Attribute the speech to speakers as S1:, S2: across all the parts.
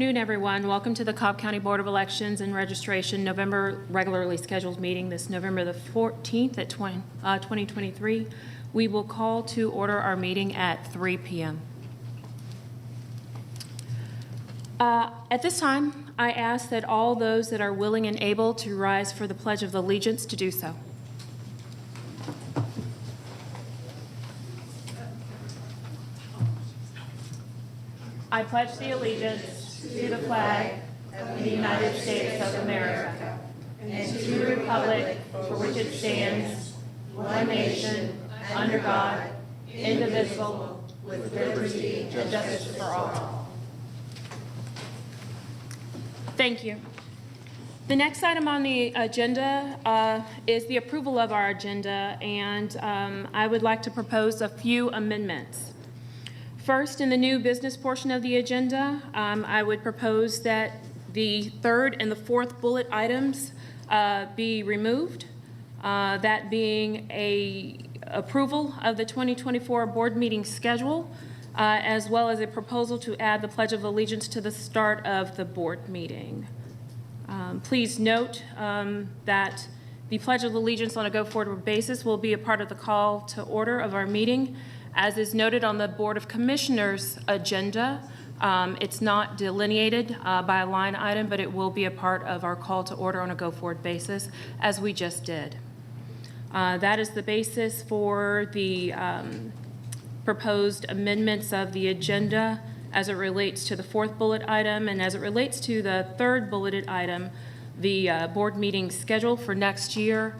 S1: Good afternoon, everyone. Welcome to the Cobb County Board of Elections and Registration November regularly scheduled meeting this November the 14th at 2023. We will call to order our meeting at 3 p.m. At this time, I ask that all those that are willing and able to rise for the Pledge of Allegiance to do so. I pledge the allegiance to the flag of the United States of America and to the republic for which it stands, one nation, under God, indivisible, with liberty and justice for all. Thank you. The next item on the agenda is the approval of our agenda, and I would like to propose a few amendments. First, in the new business portion of the agenda, I would propose that the third and the fourth bullet items be removed, that being a approval of the 2024 board meeting schedule, as well as a proposal to add the Pledge of Allegiance to the start of the board meeting. Please note that the Pledge of Allegiance on a go-forward basis will be a part of the call to order of our meeting. As is noted on the Board of Commissioners agenda, it's not delineated by a line item, but it will be a part of our call to order on a go-forward basis, as we just did. That is the basis for the proposed amendments of the agenda as it relates to the fourth bullet item, and as it relates to the third bulleted item, the board meeting schedule for next year.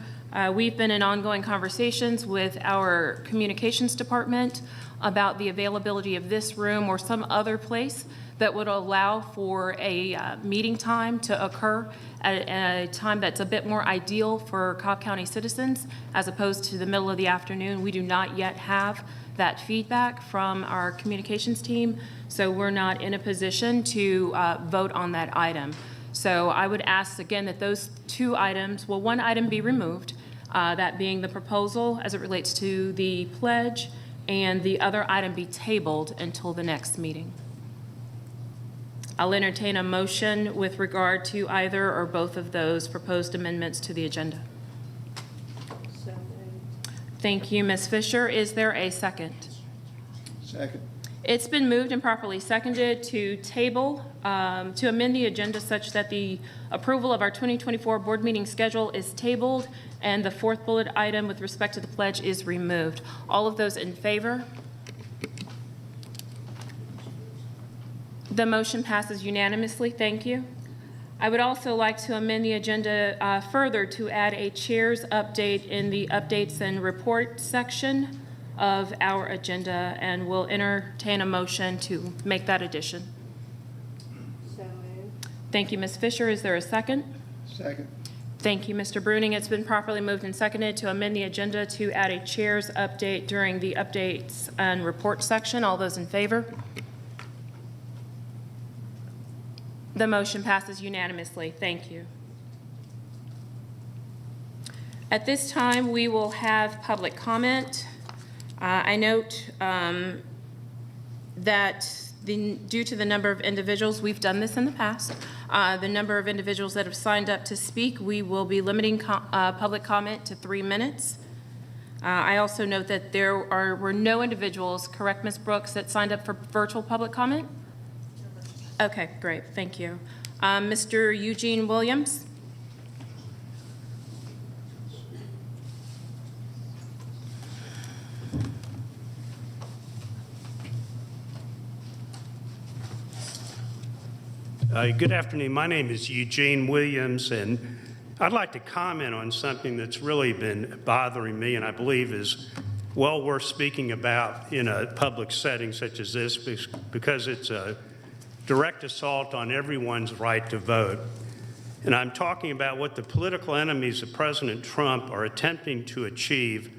S1: We've been in ongoing conversations with our communications department about the availability of this room or some other place that would allow for a meeting time to occur at a time that's a bit more ideal for Cobb County citizens as opposed to the middle of the afternoon. We do not yet have that feedback from our communications team, so we're not in a position to vote on that item. So I would ask again that those two items, well, one item be removed, that being the proposal as it relates to the pledge, and the other item be tabled until the next meeting. I'll entertain a motion with regard to either or both of those proposed amendments to the agenda. Thank you, Ms. Fisher. Is there a second?
S2: Second.
S1: It's been moved and properly seconded to table, to amend the agenda such that the approval of our 2024 board meeting schedule is tabled and the fourth bullet item with respect to the pledge is removed. All of those in favor? The motion passes unanimously. Thank you. I would also like to amend the agenda further to add a chair's update in the updates and report section of our agenda, and we'll entertain a motion to make that addition.
S3: So moved.
S1: Thank you, Ms. Fisher. Is there a second?
S2: Second.
S1: Thank you, Mr. Bruning. It's been properly moved and seconded to amend the agenda to add a chair's update during the updates and report section. All those in favor? The motion passes unanimously. Thank you. At this time, we will have public comment. I note that due to the number of individuals, we've done this in the past, the number of individuals that have signed up to speak, we will be limiting public comment to 3 minutes. I also note that there were no individuals, correct, Ms. Brooks, that signed up for virtual public comment? Okay, great, thank you. Mr. Eugene Williams.
S4: Good afternoon. My name is Eugene Williams, and I'd like to comment on something that's really been bothering me and I believe is well worth speaking about in a public setting such as this, because it's a direct assault on everyone's right to vote. And I'm talking about what the political enemies of President Trump are attempting to achieve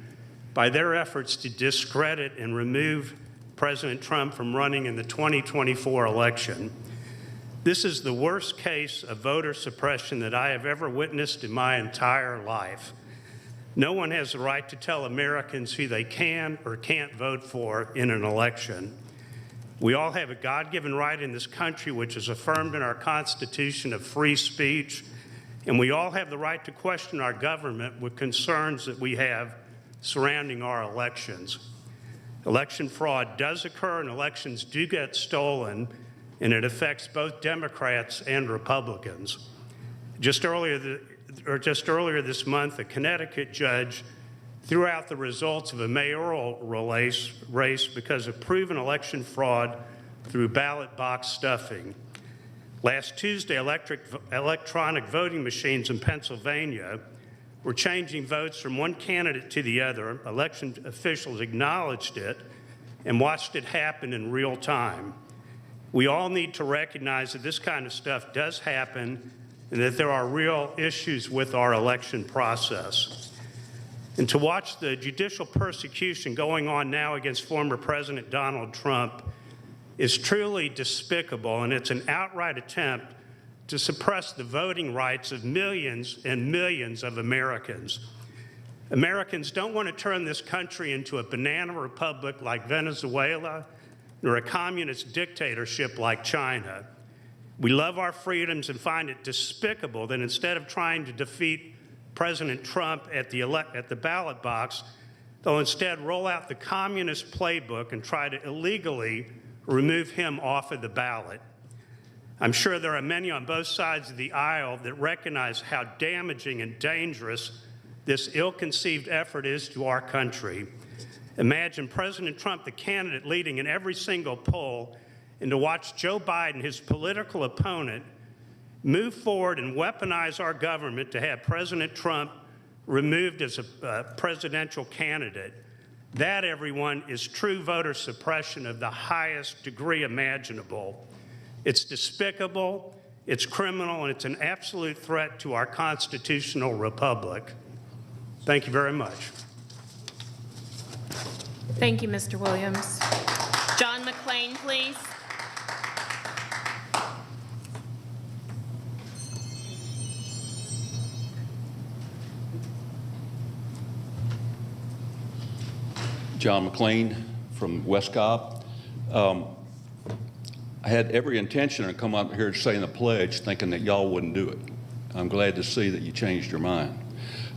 S4: by their efforts to discredit and remove President Trump from running in the 2024 election. This is the worst case of voter suppression that I have ever witnessed in my entire life. No one has the right to tell Americans who they can or can't vote for in an election. We all have a God-given right in this country, which is affirmed in our Constitution, of free speech, and we all have the right to question our government with concerns that we have surrounding our elections. Election fraud does occur and elections do get stolen, and it affects both Democrats and Republicans. Just earlier this month, a Connecticut judge threw out the results of a mayoral race because of proven election fraud through ballot box stuffing. Last Tuesday, electronic voting machines in Pennsylvania were changing votes from one candidate to the other. Election officials acknowledged it and watched it happen in real time. We all need to recognize that this kind of stuff does happen and that there are real issues with our election process. And to watch the judicial persecution going on now against former President Donald Trump is truly despicable, and it's an outright attempt to suppress the voting rights of millions and millions of Americans. Americans don't want to turn this country into a banana republic like Venezuela, nor a communist dictatorship like China. We love our freedoms and find it despicable that instead of trying to defeat President Trump at the ballot box, they'll instead roll out the communist playbook and try to illegally remove him off of the ballot. I'm sure there are many on both sides of the aisle that recognize how damaging and dangerous this ill-conceived effort is to our country. Imagine President Trump, the candidate, leading in every single poll, and to watch Joe Biden, his political opponent, move forward and weaponize our government to have President Trump removed as a presidential candidate. That, everyone, is true voter suppression of the highest degree imaginable. It's despicable, it's criminal, and it's an absolute threat to our constitutional republic. Thank you very much.
S1: Thank you, Mr. Williams. John McClain, please.
S5: John McClain from West Cobb. I had every intention to come up here saying the pledge thinking that y'all wouldn't do it. I'm glad to see that you changed your mind.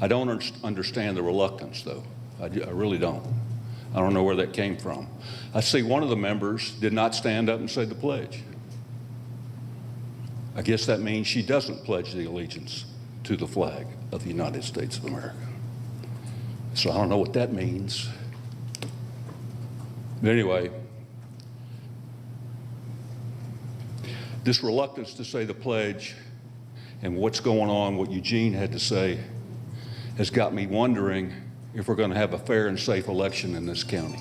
S5: I don't understand the reluctance, though. I really don't. I don't know where that came from. I see one of the members did not stand up and say the pledge. I guess that means she doesn't pledge the allegiance to the flag of the United States of America. So I don't know what that means. But anyway, this reluctance to say the pledge and what's going on, what Eugene had to say, has got me wondering if we're going to have a fair and safe election in this county.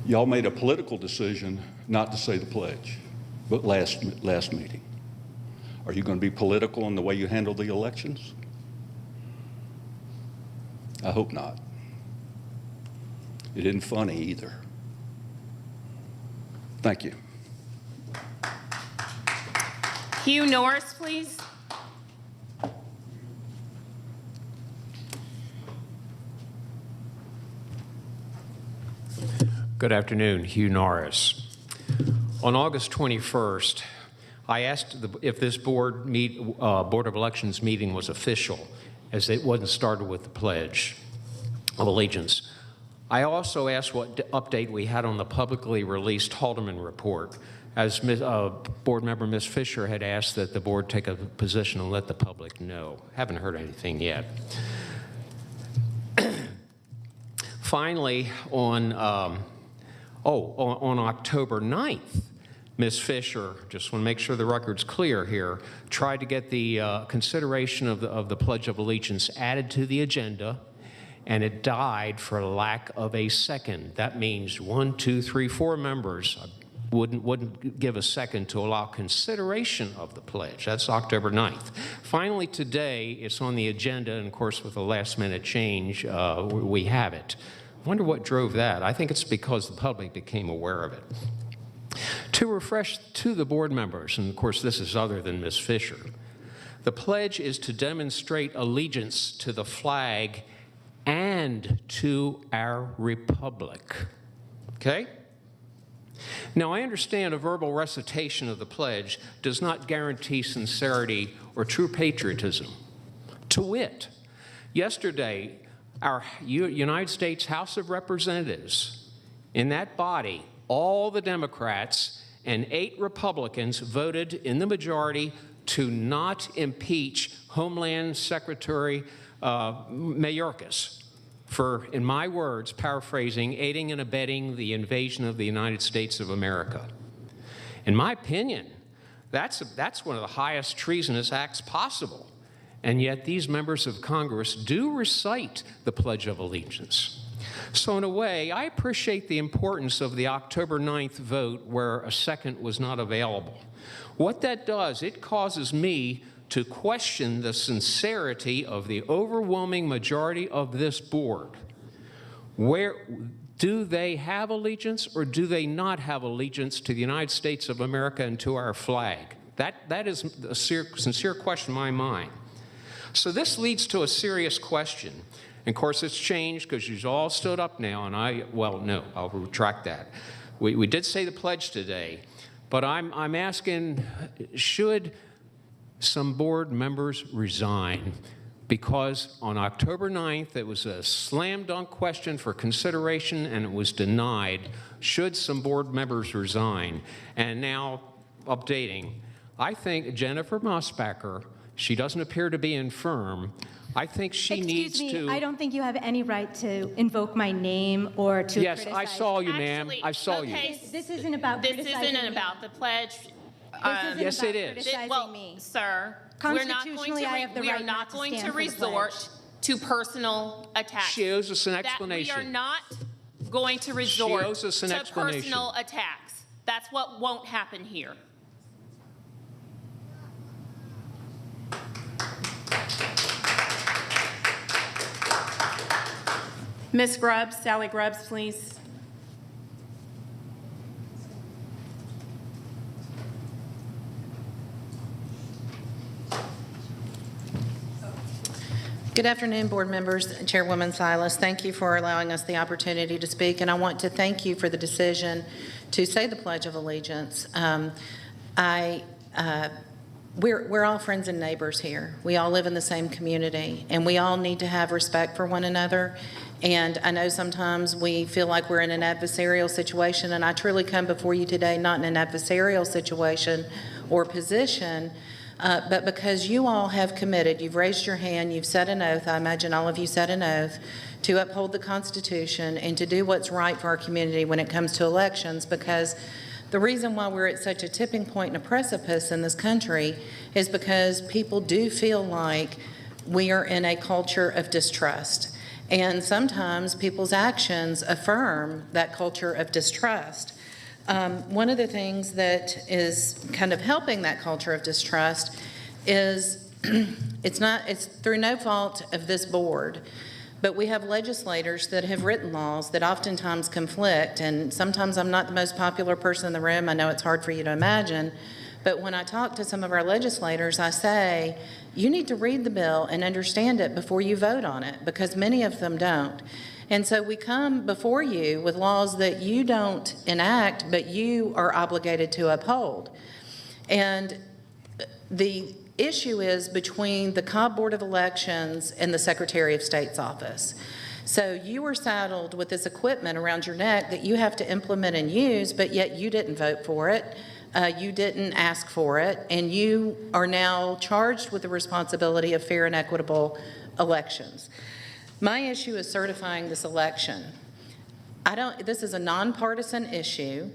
S5: Y'all made a political decision not to say the pledge, but last meeting. Are you going to be political in the way you handle the elections? I hope not. It isn't funny either. Thank you.
S1: Hugh Norris, please.
S6: Good afternoon, Hugh Norris. On August 21st, I asked if this Board of Elections meeting was official, as it wasn't started with the Pledge of Allegiance. I also asked what update we had on the publicly released Haldeman report, as Board Member Ms. Fisher had asked that the Board take a position and let the public know. Haven't heard anything yet. Finally, on October 9th, Ms. Fisher, just want to make sure the record's clear here, tried to get the consideration of the Pledge of Allegiance added to the agenda, and it died for lack of a second. That means 1, 2, 3, 4 members wouldn't give a second to allow consideration of the pledge. That's October 9th. Finally, today, it's on the agenda, and of course, with a last-minute change, we have it. I wonder what drove that. I think it's because the public became aware of it. To refresh to the board members, and of course, this is other than Ms. Fisher, the pledge is to demonstrate allegiance to the flag and to our republic. Okay? Now, I understand a verbal recitation of the pledge does not guarantee sincerity or true patriotism. To wit, yesterday, our United States House of Representatives, in that body, all the Democrats and 8 Republicans voted in the majority to not impeach Homeland Secretary Mayorkas for, in my words, paraphrasing, aiding and abetting the invasion of the United States of America. In my opinion, that's one of the highest treasonous acts possible. And yet these members of Congress do recite the Pledge of Allegiance. So in a way, I appreciate the importance of the October 9th vote where a second was not available. What that does, it causes me to question the sincerity of the overwhelming majority of this board. Where do they have allegiance or do they not have allegiance to the United States of America and to our flag? That is a sincere question in my mind. So this leads to a serious question. And of course, it's changed because you've all stood up now, and well, no, I'll retract that. We did say the pledge today, but I'm asking, should some board members resign? Because on October 9th, it was a slam dunk question for consideration, and it was denied. Should some board members resign? And now, updating, I think Jennifer Mosbacher, she doesn't appear to be infirm. I think she needs to...
S7: Excuse me, I don't think you have any right to invoke my name or to
S6: Yes,
S7: criticize.
S6: I saw you, ma'am.
S1: Actually,
S6: I saw
S1: okay,
S6: you.
S7: This isn't about
S1: This
S7: criticizing
S1: isn't
S7: me.
S1: about the pledge.
S7: This isn't
S6: Yes,
S7: about
S6: it is.
S7: criticizing
S1: Well,
S7: me.
S1: sir, we're not going
S7: Constitutionally, I have the
S1: we are
S7: right
S1: not
S7: not to
S1: going
S7: stand
S1: to
S7: for the
S1: resort
S7: pledge.
S1: to personal attacks.
S6: She owes us an
S1: That
S6: explanation.
S1: we are not going to resort
S6: owes us an
S1: to
S6: explanation.
S1: personal attacks. That's what won't happen here. Ms. Grubbs, Sally Grubbs, please.
S8: Good afternoon, board members. Chairwoman Silas, thank you for allowing us the opportunity to speak, and I want to thank you for the decision to say the Pledge of Allegiance. We're all friends and neighbors here. We all live in the same community, and we all need to have respect for one another. And I know sometimes we feel like we're in an adversarial situation, and I truly come before you today not in an adversarial situation or position, but because you all have committed, you've raised your hand, you've said an oath, I imagine all of you said an oath, to uphold the Constitution and to do what's right for our community when it comes to elections, because the reason why we're at such a tipping point and a precipice in this country is because people do feel like we are in a culture of distrust. And sometimes people's actions affirm that culture of distrust. One of the things that is kind of helping that culture of distrust is it's through no fault of this board, but we have legislators that have written laws that oftentimes conflict, and sometimes I'm not the most popular person in the room. I know it's hard for you to imagine, but when I talk to some of our legislators, I say, you need to read the bill and understand it before you vote on it, because many of them don't. And so we come before you with laws that you don't enact, but you are obligated to uphold. And the issue is between the Cobb Board of Elections and the Secretary of State's office. So you are saddled with this equipment around your neck that you have to implement and use, but yet you didn't vote for it. You didn't ask for it, and you are now charged with the responsibility of fair and equitable elections. My issue is certifying this election. This is a nonpartisan issue.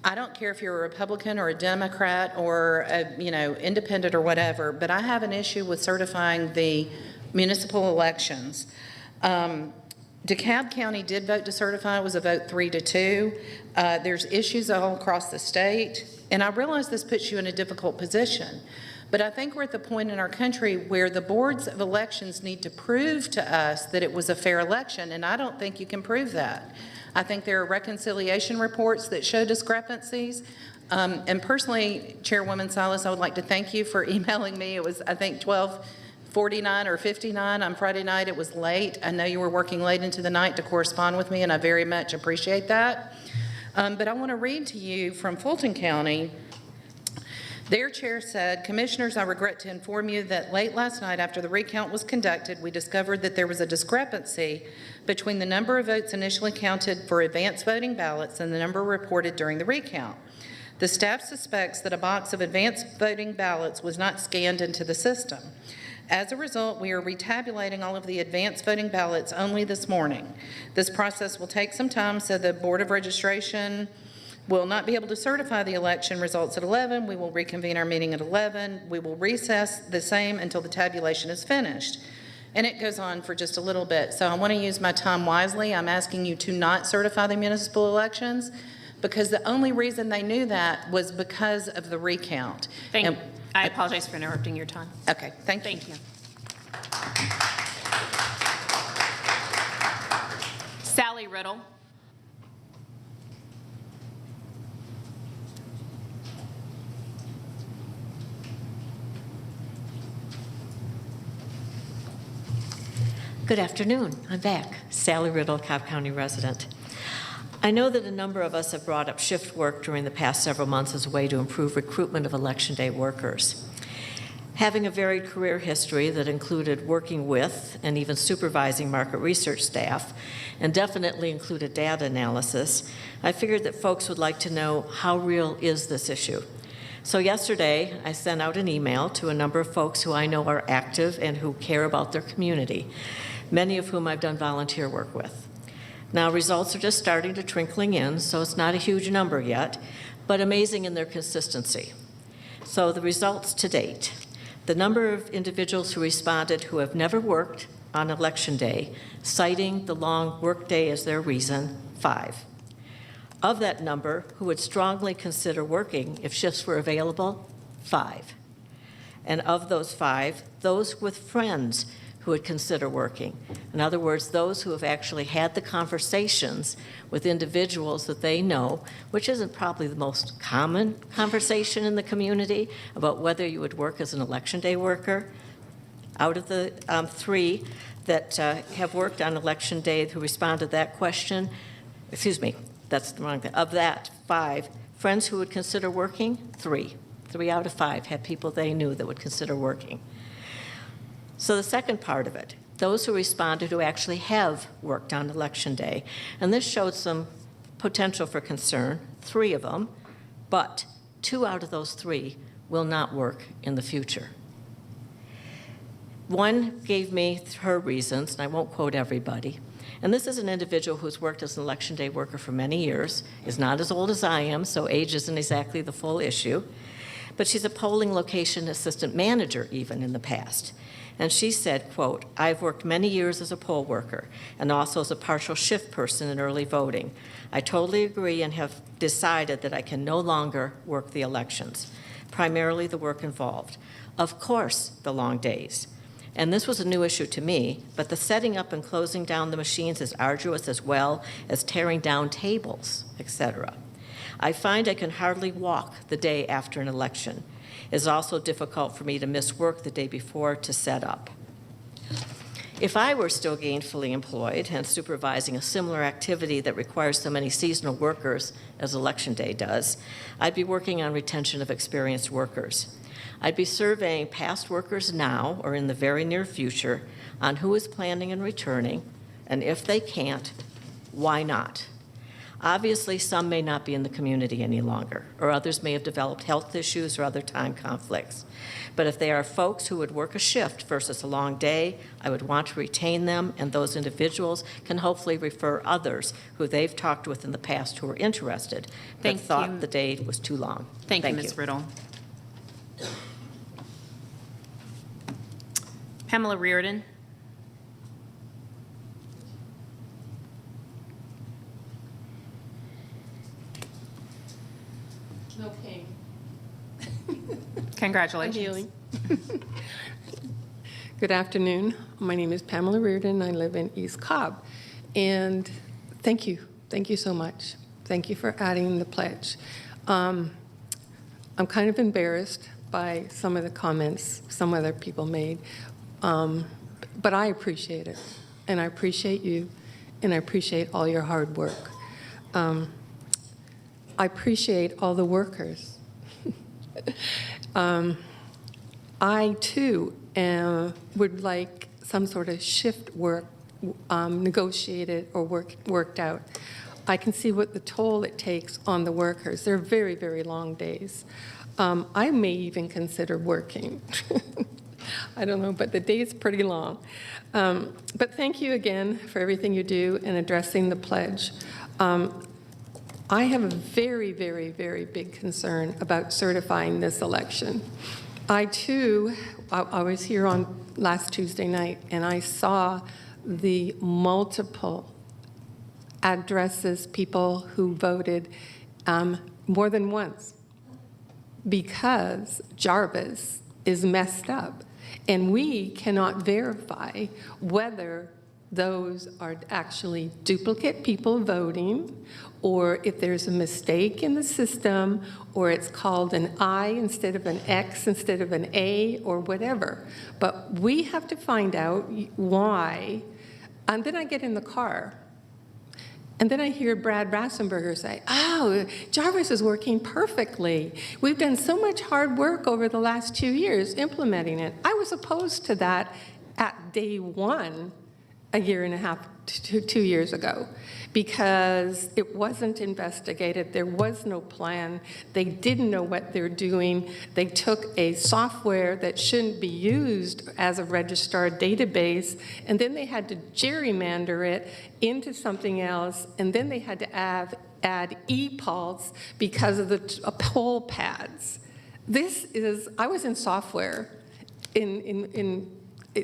S8: I don't care if you're a Republican or a Democrat or independent or whatever, but I have an issue with certifying the municipal elections. DeKalb County did vote to certify. It was a vote 3-2. There's issues all across the state, and I realize this puts you in a difficult position. But I think we're at the point in our country where the boards of elections need to prove to us that it was a fair election, and I don't think you can prove that. I think there are reconciliation reports that show discrepancies. And personally, Chairwoman Silas, I would like to thank you for emailing me. It was, I think, 12 49 or 59 on Friday night. It was late. I know you were working late into the night to correspond with me, and I very much appreciate that. But I want to read to you from Fulton County. Their chair said, "Commissioners, I regret to inform you that late last night after the recount was conducted, we discovered that there was a discrepancy between the number of votes initially counted for advance voting ballots and the number reported during the recount. The staff suspects that a box of advance voting ballots was not scanned into the system. As a result, we are retabulating all of the advance voting ballots only this morning. This process will take some time, so the Board of Registration will not be able to certify the election results at 11. We will reconvene our meeting at 11. We will recess the same until the tabulation is finished." And it goes on for just a little bit. So I want to use my time wisely. I'm asking you to not certify the municipal elections, because the only reason they knew that was because of the recount.
S1: Thank you. I apologize for interrupting your time.
S8: Okay, thank you.
S1: Thank you. Sally Riddle.
S9: Good afternoon. I'm back. Sally Riddle, Cobb County resident. I know that a number of us have brought up shift work during the past several months as a way to improve recruitment of election day workers. Having a varied career history that included working with and even supervising market research staff, and definitely included data analysis, I figured that folks would like to know, how real is this issue? So yesterday, I sent out an email to a number of folks who I know are active and who care about their community, many of whom I've done volunteer work with. Now, results are just starting to trickling in, so it's not a huge number yet, but amazing in their consistency. So the results to date: the number of individuals who responded who have never worked on Election Day, citing the long workday as their reason, 5. Of that number, who would strongly consider working if shifts were available, 5. And of those 5, those with friends who would consider working. In other words, those who have actually had the conversations with individuals that they know, which isn't probably the most common conversation in the community about whether you would work as an election day worker. Out of the 3 that have worked on election day who responded to that question, excuse me, that's the wrong thing. Of that 5, friends who would consider working, 3. 3 out of 5 had people they knew that would consider working. So the second part of it, those who responded who actually have worked on Election Day, and this showed some potential for concern, 3 of them, but 2 out of those 3 will not work in the future. One gave me her reasons, and I won't quote everybody, and this is an individual who's worked as an Election Day worker for many years, is not as old as I am, so age isn't exactly the full issue, but she's a polling location assistant manager even in the past. And she said, quote, "I've worked many years as a poll worker and also as a partial shift person in early voting. I totally agree and have decided that I can no longer work the elections, primarily the work involved. Of course, the long days. And this was a new issue to me, but the setting up and closing down the machines is arduous as well as tearing down tables, etc. I find I can hardly walk the day after an election. It's also difficult for me to miss work the day before to set up. If I were still gainfully employed and supervising a similar activity that requires so many seasonal workers as Election Day does, I'd be working on retention of experienced workers. I'd be surveying past workers now or in the very near future on who is planning and returning, and if they can't, why not? Obviously, some may not be in the community any longer, or others may have developed health issues or other time conflicts. But if they are folks who would work a shift versus a long day, I would want to retain them, and those individuals can hopefully refer others who they've talked with in the past who are interested but thought the day was too long.
S1: Thank you, Ms. Riddle. Pamela Reardon.
S3: No king.
S1: Congratulations.
S3: Good afternoon. My name is Pamela Reardon. I live in East Cobb. And thank you. Thank you so much. Thank you for adding the pledge. I'm kind of embarrassed by some of the comments some other people made. But I appreciate it, and I appreciate you, and I appreciate all your hard work. I appreciate all the workers. I, too, would like some sort of shift work negotiated or worked out. I can see what the toll it takes on the workers. They're very, very long days. I may even consider working. I don't know, but the day is pretty long. But thank you again for everything you do in addressing the pledge. I have a very, very, very big concern about certifying this election. I, too, I was here on last Tuesday night, and I saw the multiple addresses, people who voted more than once, because Jarvis is messed up, and we cannot verify whether those are actually duplicate people voting, or if there's a mistake in the system, or it's called an I instead of an X instead of an A, or whatever. But we have to find out why. And then I get in the car, and then I hear Brad Rassenberger say, oh, Jarvis is working perfectly. We've done so much hard work over the last 2 years implementing it. I was opposed to that at day one, a year and a half to 2 years ago, because it wasn't investigated. There was no plan. They didn't know what they're doing. They took a software that shouldn't be used as a registrar database, and then they had to gerrymander it into something else, and then they had to add e-pulse because of the poll pads. This is, I was in software in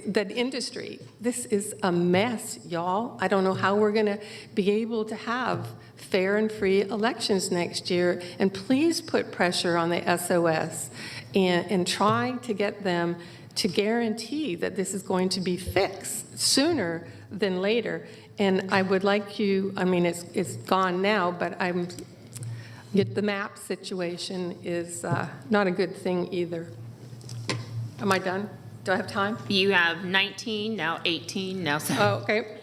S3: that industry. This is a mess, y'all. I don't know how we're going to be able to have fair and free elections next year. And please put pressure on the SOS and try to get them to guarantee that this is going to be fixed sooner than later. And I would like you, I mean, it's gone now, but the map situation is not a good thing either. Am I done? Do I have time?
S1: You have 19, now 18, now 7.
S3: Oh, okay.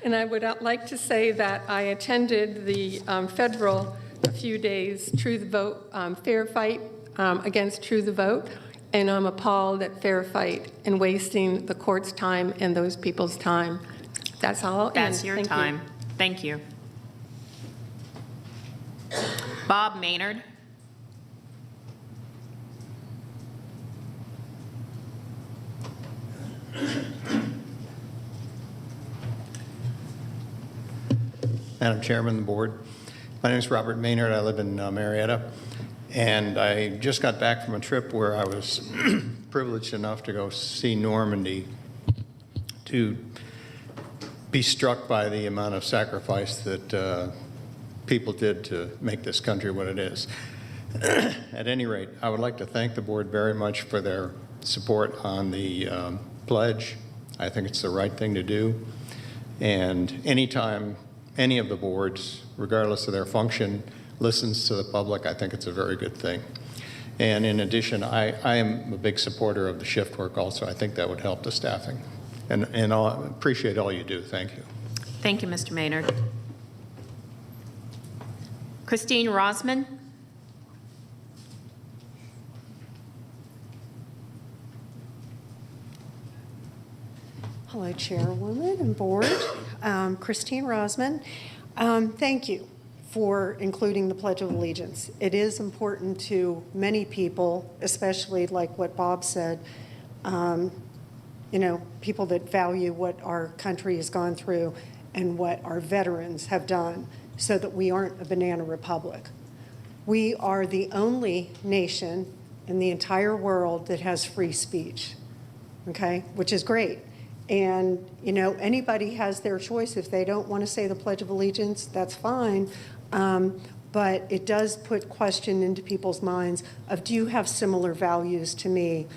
S3: And I would like to say that I attended the federal, a few days, True the Vote, fair fight against True the Vote, and I'm appalled at fair fight and wasting the court's time and those people's time. That's all I'll end.
S1: That's your time. Thank you. Bob Maynard.
S2: Madam Chairman of the Board, my name is Robert Maynard. I live in Marietta, and I just got back from a trip where I was privileged enough to go see Normandy, to be struck by the amount of sacrifice that people did to make this country what it is. At any rate, I would like to thank the board very much for their support on the pledge. I think it's the right thing to do. And anytime any of the boards, regardless of their function, listens to the public, I think it's a very good thing. And in addition, I am a big supporter of the shift work also. I think that would help the staffing. And I appreciate all you do. Thank you.
S1: Thank you, Mr. Maynard. Christine Rosman.
S10: Hello, Chairwoman and Board. Christine Rosman. Thank you for including the Pledge of Allegiance. It is important to many people, especially like what Bob said, people that value what our country has gone through and what our veterans have done so that we aren't a banana republic. We are the only nation in the entire world that has free speech, okay, which is great. And, anybody has their choice. If they don't want to say the Pledge of Allegiance, that's fine. But it does put question into people's minds of, do you have similar values to me,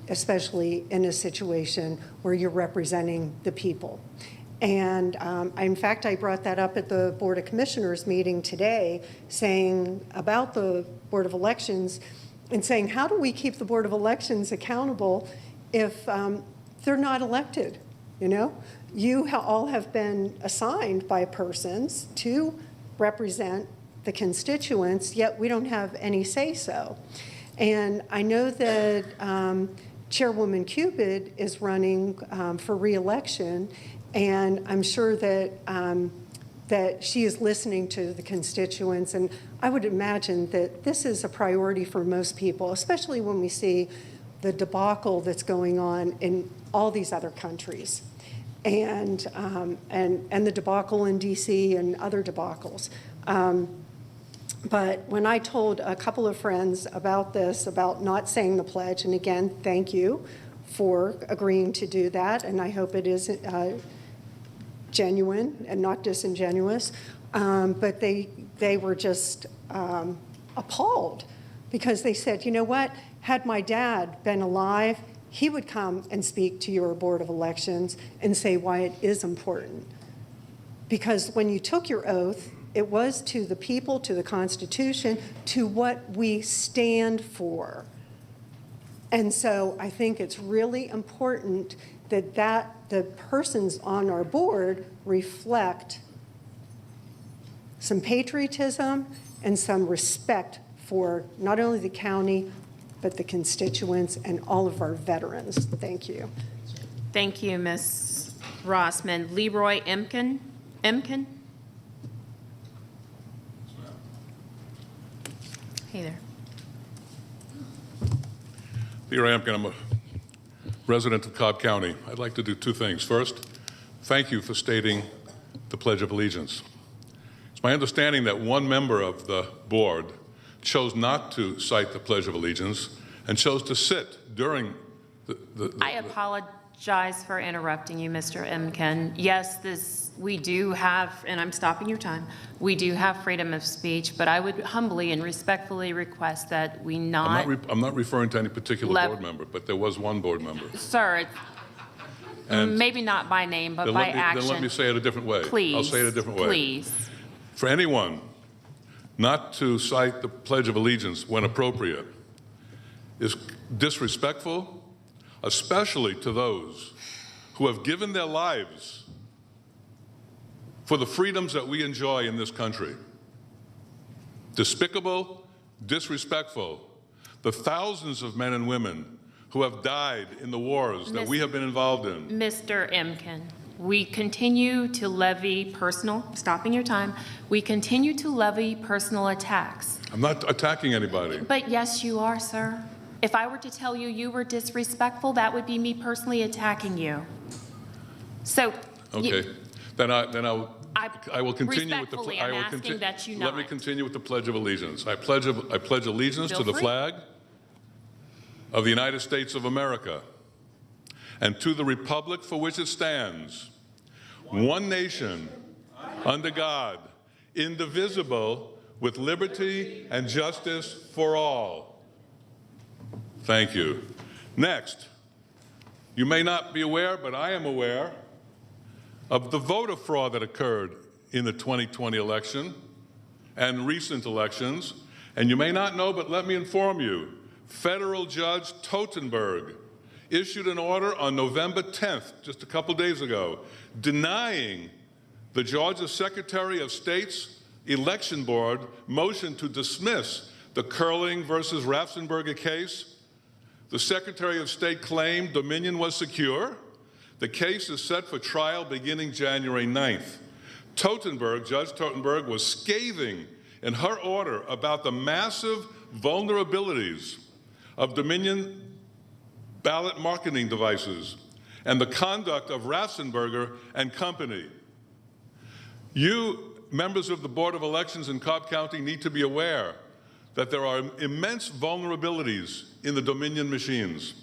S10: especially in a situation where you're representing the people? And in fact, I brought that up at the Board of Commissioners meeting today, saying about the Board of Elections, and saying, how do we keep the Board of Elections accountable if they're not elected? You know, you all have been assigned by persons to represent the constituents, yet we don't have any say-so. And I know that Chairwoman Cupid is running for re-election, and I'm sure that that she is listening to the constituents, and I would imagine that this is a priority for most people, especially when we see the debacle that's going on in all these other countries, and the debacle in DC and other debacles. But when I told a couple of friends about this, about not saying the pledge, and again, thank you for agreeing to do that, and I hope it is genuine and not disingenuous, but they were just appalled, because they said, you know what, had my dad been alive, he would come and speak to your Board of Elections and say why it is important. Because when you took your oath, it was to the people, to the Constitution, to what we stand for. And so I think it's really important that the persons on our board reflect some patriotism and some respect for not only the county, but the constituents and all of our veterans. Thank you.
S1: Thank you, Ms. Rossman. Leroy Emkin? Hey there.
S11: Leroy Emkin, I'm a resident of Cobb County. I'd like to do two things. First, thank you for stating the Pledge of Allegiance. It's my understanding that one member of the board chose not to cite the Pledge of Allegiance and chose to sit during
S1: I apologize for interrupting you, Mr. Emkin. Yes, we do have, and I'm stopping your time, we do have freedom of speech, but I would humbly and respectfully request that we not...
S11: I'm not referring to any particular board member, but there was one board member.
S1: Sir,
S11: And
S1: maybe not by name, but by action.
S11: Then let me say it a different way.
S1: Please.
S11: I'll say it a different way.
S1: Please.
S11: For anyone not to cite the Pledge of Allegiance when appropriate is disrespectful, especially to those who have given their lives for the freedoms that we enjoy in this country. Despicable, disrespectful. The thousands of men and women who have died in the wars that we have been involved in.
S1: Mr. Emkin, we continue to levy stopping your time, we continue to levy personal attacks.
S11: I'm not attacking anybody.
S1: But yes, you are, sir. If I were to tell you you were disrespectful, that would be me personally attacking you. So.
S11: Okay, then I will continue with the.
S1: Respectfully, I'm asking that you
S11: Let me continue with the Pledge of Allegiance. I pledge allegiance to the flag of the United States of America and to the republic for which it stands, one nation, under God, indivisible, with liberty and justice for all. Thank you. Next, you may not be aware, but I am aware of the voter fraud that occurred in the 2020 election and recent elections. And you may not know, but let me inform you, Federal Judge Totenberg issued an order on November 10th, just a couple days ago, denying the Georgia Secretary of State's election board motion to dismiss the Curling versus Ratzenberger case. The Secretary of State claimed Dominion was secure. The case is set for trial beginning January 9th. Judge Totenberg was scathing in her order about the massive vulnerabilities of Dominion ballot marketing devices and the conduct of Ratzenberger and company. You, members of the Board of Elections in Cobb County, need to be aware that there are immense vulnerabilities in the Dominion machines.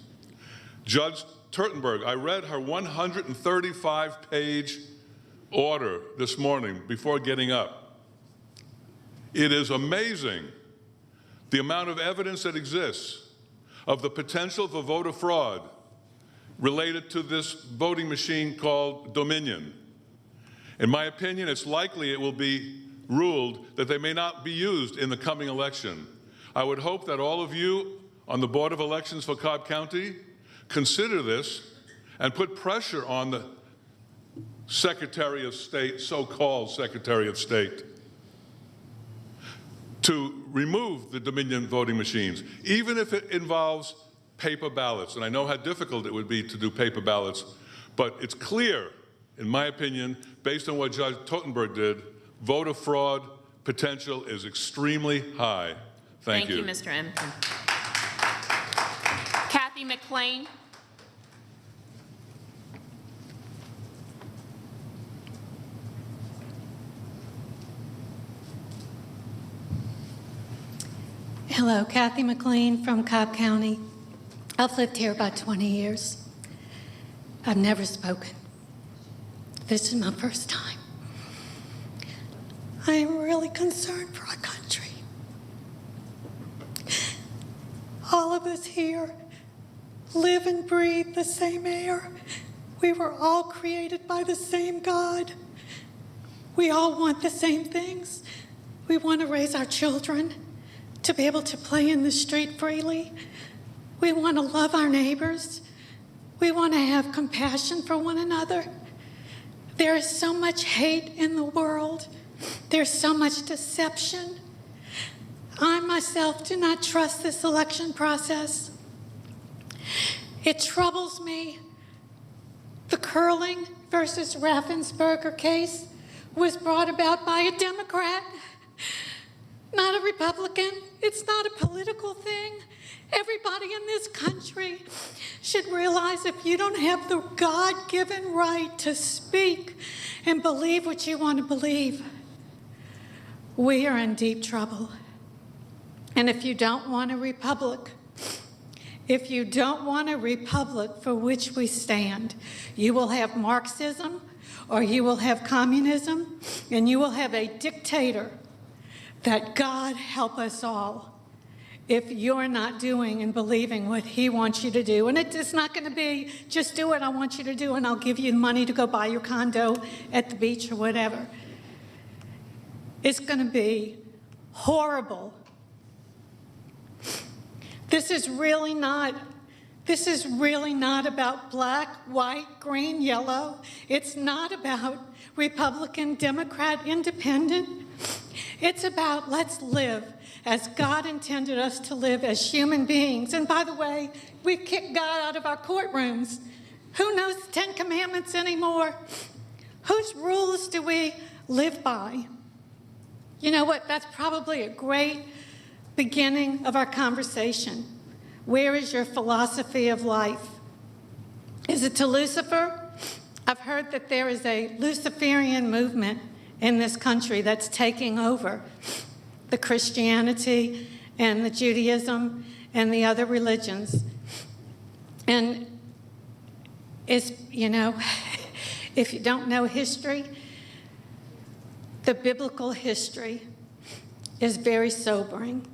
S11: Judge Totenberg, I read her 135-page order this morning before getting up. It is amazing the amount of evidence that exists of the potential for voter fraud related to this voting machine called Dominion. In my opinion, it's likely it will be ruled that they may not be used in the coming election. I would hope that all of you on the Board of Elections for Cobb County consider this and put pressure on the Secretary of State, so-called Secretary of State, to remove the Dominion voting machines, even if it involves paper ballots. And I know how difficult it would be to do paper ballots, but it's clear, in my opinion, based on what Judge Totenberg did, voter fraud potential is extremely high. Thank you.
S1: Thank you, Mr. Empton. Kathy McLean.
S12: Hello, Kathy McLean from Cobb County. I've lived here about 20 years. I've never spoken. This is my first time. I am really concerned for our country. All of us here live and breathe the same air. We were all created by the same God. We all want the same things. We want to raise our children to be able to play in the street freely. We want to love our neighbors. We want to have compassion for one another. There is so much hate in the world. There's so much deception. I myself do not trust this election process. It troubles me. The Curling versus Raffensperger case was brought about by a Democrat, not a Republican. It's not a political thing. Everybody in this country should realize if you don't have the God-given right to speak and believe what you want to believe, we are in deep trouble. And if you don't want a republic, if you don't want a republic for which we stand, you will have Marxism or you will have communism and you will have a dictator that God help us all if you're not doing and believing what he wants you to do. And it's not going to be, just do what I want you to do and I'll give you money to go buy your condo at the beach or whatever. It's going to be horrible. This is really not about black, white, green, yellow. It's not about Republican, Democrat, Independent. It's about let's live as God intended us to live as human beings. And by the way, we've kicked God out of our courtrooms. Who knows the Ten Commandments anymore? Whose rules do we live by? You know what? That's probably a great beginning of our conversation. Where is your philosophy of life? Is it to Lucifer? I've heard that there is a Luciferian movement in this country that's taking over the Christianity and the Judaism and the other religions. And it's, you know, if you don't know history, the biblical history is very sobering.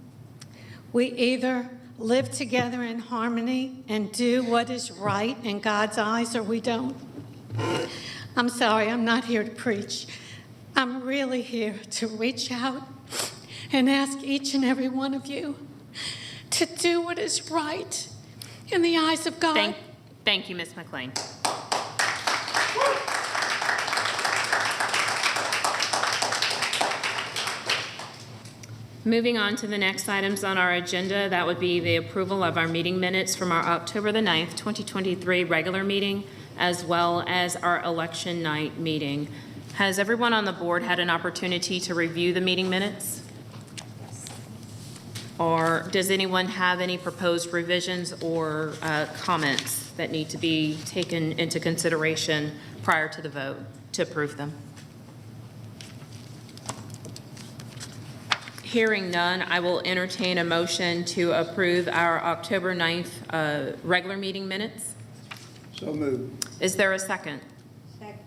S12: We either live together in harmony and do what is right in God's eyes, or we don't. I'm sorry, I'm not here to preach. I'm really here to reach out and ask each and every one of you to do what is right in the eyes of God.
S1: Thank you, Ms. McLean. Moving on to the next items on our agenda, that would be the approval of our meeting minutes from our October the 9th, 2023 regular meeting, as well as our election night meeting. Has everyone on the board had an opportunity to review the meeting minutes? Or does anyone have any proposed revisions or comments that need to be taken into consideration prior to the vote to approve them? Hearing none, I will entertain a motion to approve our October 9th regular meeting minutes.
S13: So moved.
S1: Is there a second?
S10: Second.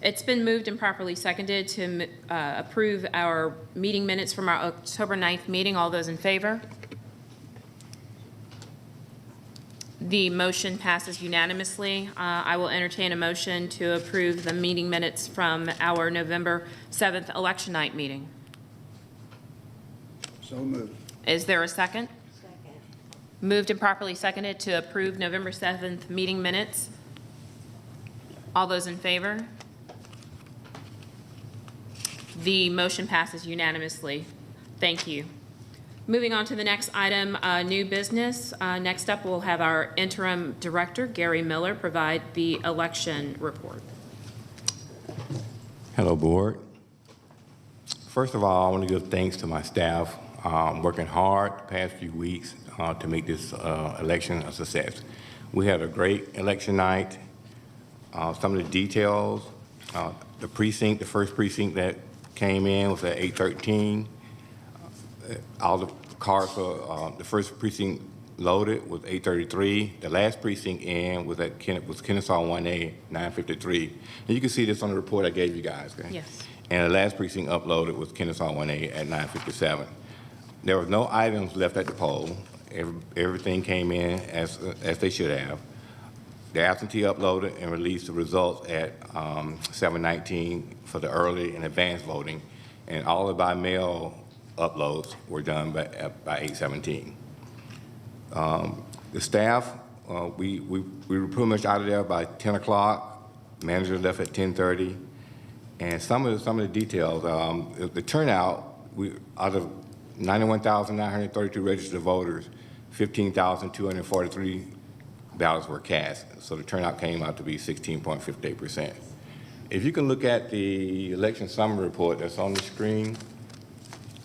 S1: It's been moved and properly seconded to approve our meeting minutes from our October 9th meeting. All those in favor? The motion passes unanimously. I will entertain a motion to approve the meeting minutes from our November 7th election night meeting.
S13: So moved.
S1: Is there a second?
S10: Second.
S1: Moved and properly seconded to approve November 7th meeting minutes. All those in favor? The motion passes unanimously. Thank you. Moving on to the next item, new business. Next up, we'll have our interim director, Gary Miller, provide the election report.
S14: Hello, Board. First of all, I want to give thanks to my staff, working hard the past few weeks to make this election a success. We had a great election night. Some of the details, the precinct, the first precinct that came in was at 813. All the cards for the first precinct loaded was 833. The last precinct in was at Kennesaw 1A, 953. And you can see this on the report I gave you guys. Okay?
S1: Yes.
S14: And the last precinct uploaded was Kennesaw 1A at 957. There was no items left at the poll. Everything came in as they should have. The absentee uploaded and released the results at 7:19 for the early and advanced voting, and all the by mail uploads were done by 8:17. The staff, we were pretty much out of there by 10 o'clock. Manager left at 10:30, and some of the details. The turnout, out of 91,932 registered voters, 15,243 ballots were cast. So the turnout came out to be 16.58%. If you can look at the election summary report that's on the screen,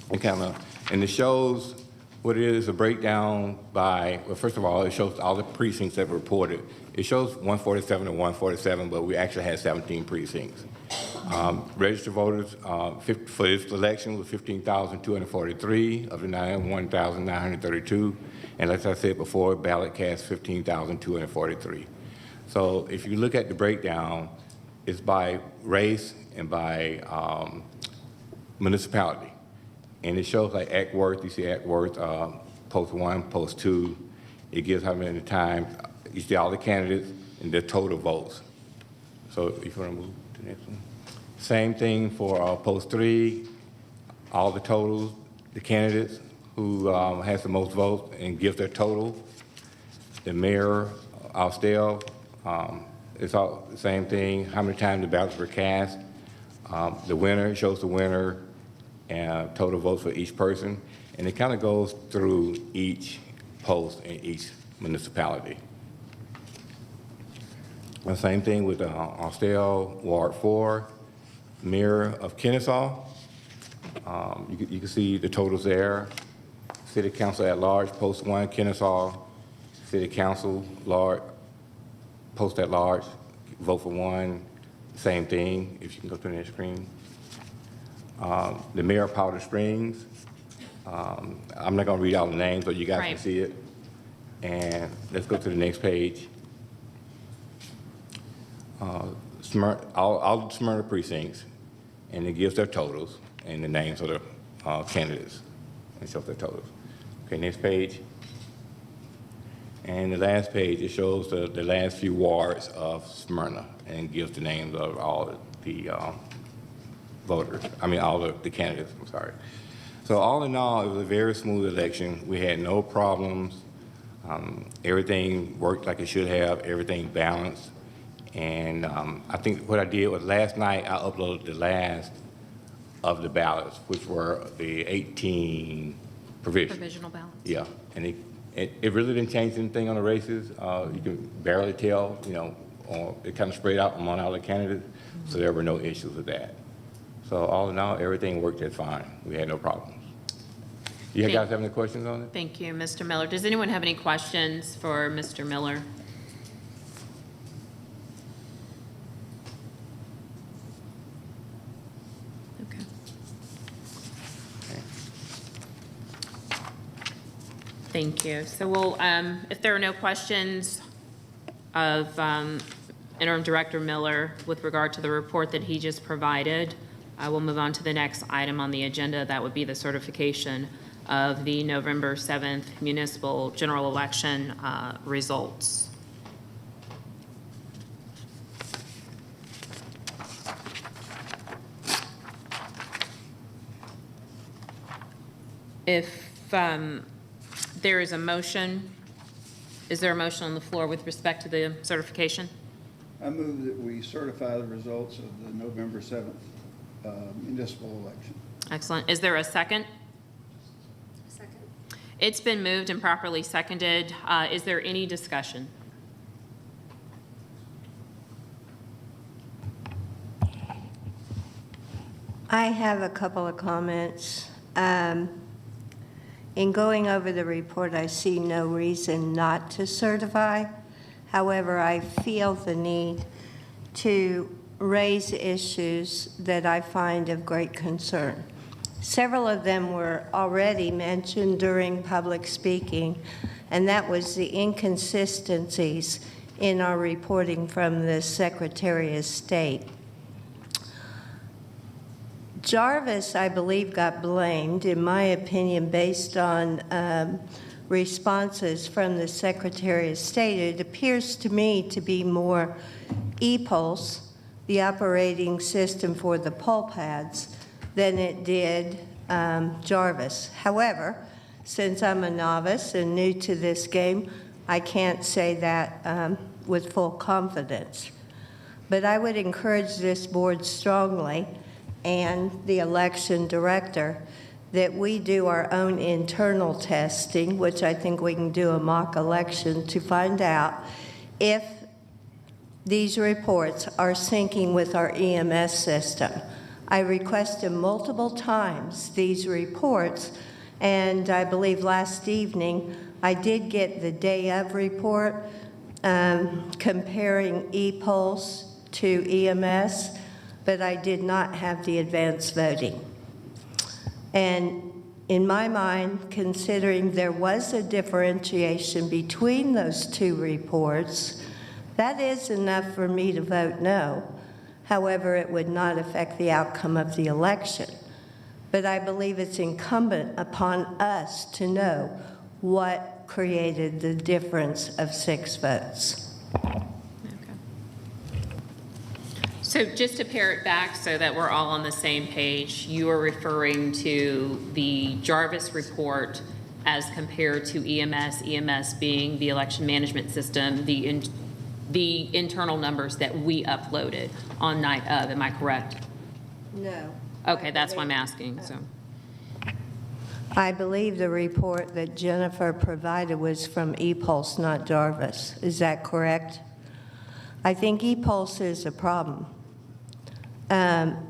S14: and it shows what it is, a breakdown by, well, first of all, it shows all the precincts that were reported. It shows 147 and 147, but we actually had 17 precincts. Registered voters for this election was 15,243 of the 91,932. And like I said before, ballot cast 15,243. So if you look at the breakdown, it's by race and by municipality. And it shows like Ackworth, you see Ackworth, post 1, post 2. It gives how many times, you see all the candidates and their total votes. So if you want to move to the next one. Same thing for post 3, all the totals, the candidates who has the most votes and gives their total. The mayor, Austell, it's all the same thing, how many times the ballots were cast. The winner, shows the winner and total votes for each person. And it kind of goes through each post in each municipality. The same thing with Austell, Ward 4, Mayor of Kennesaw. You can see the totals there. City Council at large, post 1, Kennesaw. City Council, post at large, vote for 1, same thing, if you can go to the next screen. The mayor of Powder Springs, I'm not gonna read all the names, but you guys can see it. And let's go to the next page. All the Smyrna precincts, and it gives their totals and the names of the candidates and shows their totals. Okay, next page. And the last page, it shows the last few wards of Smyrna and gives the names of all the voters, all the candidates, I'm sorry. So all in all, it was a very smooth election. We had no problems. Everything worked like it should have, everything balanced. And I think what I did was last night I uploaded the last of the ballots, which were the 18 provisional ballots. Yeah, and it really didn't change anything on the races. You can barely tell, it kind of spread out among all the candidates, so there were no issues with that. So all in all, everything worked just fine. We had no problems. You guys have any questions on it?
S1: Thank you, Mr. Miller. Does anyone have any questions for Mr. Miller? Okay. Thank you. So we'll, if there are no questions of Interim Director Miller with regard to the report that he just provided, I will move on to the next item on the agenda. That would be the certification of the November 7th municipal general election results. If there is a motion Is there a motion on the floor with respect to the certification?
S13: I move that we certify the results of the November 7th municipal election.
S1: Excellent. Is there a second? Second. It's been moved and properly seconded. Is there any discussion?
S15: I have a couple of comments. In going over the report, I see no reason not to certify. However, I feel the need to raise issues that I find of great concern. Several of them were already mentioned during public speaking, and that was the inconsistencies in our reporting from the Secretary of State. Jarvis, I believe, got blamed, in my opinion, based on responses from the Secretary of State. It appears to me to be more ePulse, the operating system for the poll pads, than it did Jarvis. However, since I'm a novice and new to this game, I can't say that with full confidence. But I would encourage this board strongly and the election director that we do our own internal testing, which I think we can do a mock election to find out if these reports are syncing with our EMS system. I requested multiple times these reports, and I believe last evening I did get the day of report comparing ePulse to EMS, but I did not have the advanced voting. And in my mind, considering there was a differentiation between those two reports, that is enough for me to vote no. However, it would not affect the outcome of the election. But I believe it's incumbent upon us to know what created the difference of 6 votes.
S1: So just to pare it back so that we're all on the same page, you are referring to the Jarvis report as compared to EMS being the election management system, the internal numbers that we uploaded on night of. Am I correct?
S15: No.
S1: Okay, that's why I'm asking. So,
S15: I believe the report that Jennifer provided was from ePulse, not Jarvis. Is that correct? I think ePulse is a problem.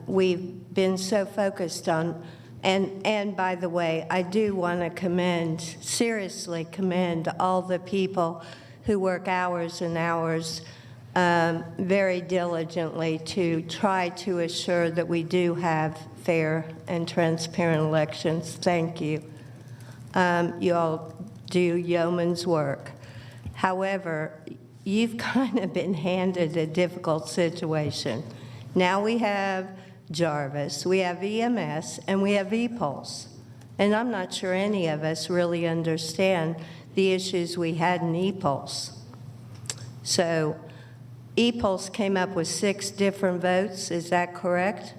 S15: We've been so focused on, and by the way, I do want to seriously commend all the people who work hours and hours very diligently to try to assure that we do have fair and transparent elections. Thank you. You all do yeoman's work. However, you've kind of been handed a difficult situation. Now we have Jarvis, we have EMS, and we have ePulse. And I'm not sure any of us really understand the issues we had in ePulse. So ePulse came up with 6 different votes, is that correct?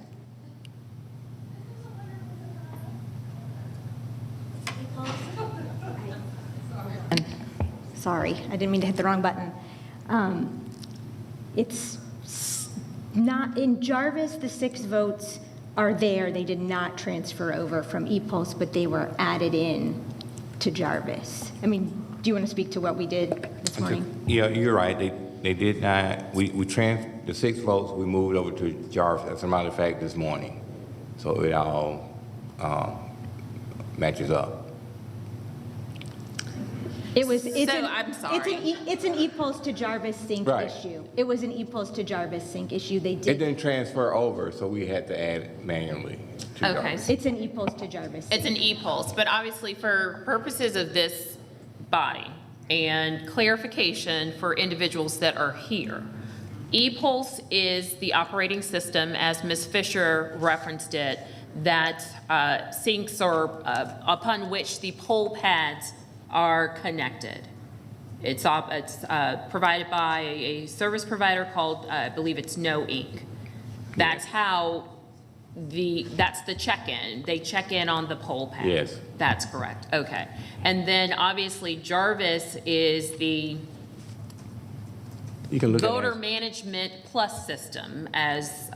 S7: Sorry, I didn't mean to hit the wrong button. It's not, in Jarvis, the 6 votes are there. They did not transfer over from ePulse, but they were added in to Jarvis. I mean, do you want to speak to what we did this morning?
S14: Yeah, you're right. They did not, the 6 votes, we moved over to Jarvis, as a matter of fact, this morning. So it all matches up.
S1: I'm sorry.
S7: It's an ePulse to Jarvis sync
S14: Right.
S7: issue. It was an ePulse to Jarvis sync issue. They
S14: It
S7: did.
S14: didn't transfer over, so we had to add it manually to
S1: okay.
S14: Jarvis.
S7: It's an ePulse to Jarvis.
S1: It's an ePulse, but obviously for purposes of this body and clarification for individuals that are here, ePulse is the operating system, as Ms. Fisher referenced it, that syncs or upon which the poll pads are connected. It's provided by a service provider called, I believe it's No Inc. That's how that's the check-in. They check in on the poll pad.
S14: Yes.
S1: That's correct. Okay. And then obviously Jarvis is the
S14: You can look at
S1: voter
S14: it.
S1: management plus system, as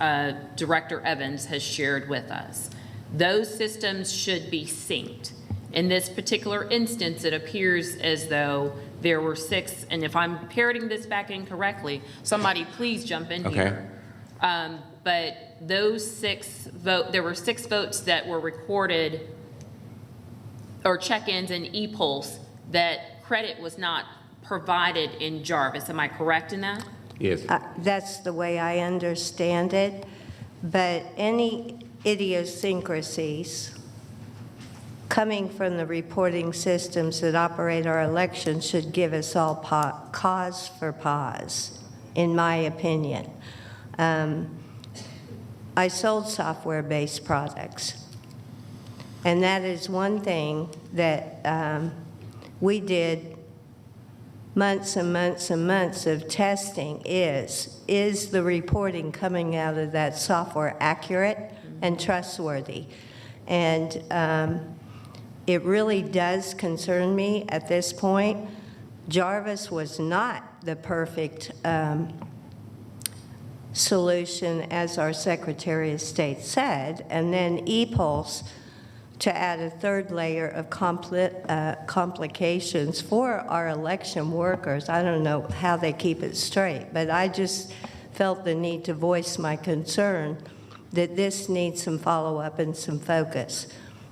S1: Director Evans has shared with us. Those systems should be synced. In this particular instance, it appears as though there were 6, and if I'm parroting this back incorrectly, somebody please jump in here. But those 6 there were 6 votes that were recorded, or check-ins in e-polls, that credit was not provided in Jarvis. Am I correct in that?
S14: Yes.
S15: That's the way I understand it, but any idiosyncrasies coming from the reporting systems that operate our elections should give us all cause for pause, in my opinion. I sold software-based products, and that is one thing that we did months and months and months of testing is the reporting coming out of that software accurate and trustworthy? And it really does concern me at this point. Jarvis was not the perfect solution, as our Secretary of State said, and then e-pulse to add a third layer of complications for our election workers. I don't know how they keep it straight, but I just felt the need to voice my concern that this needs some follow-up and some focus,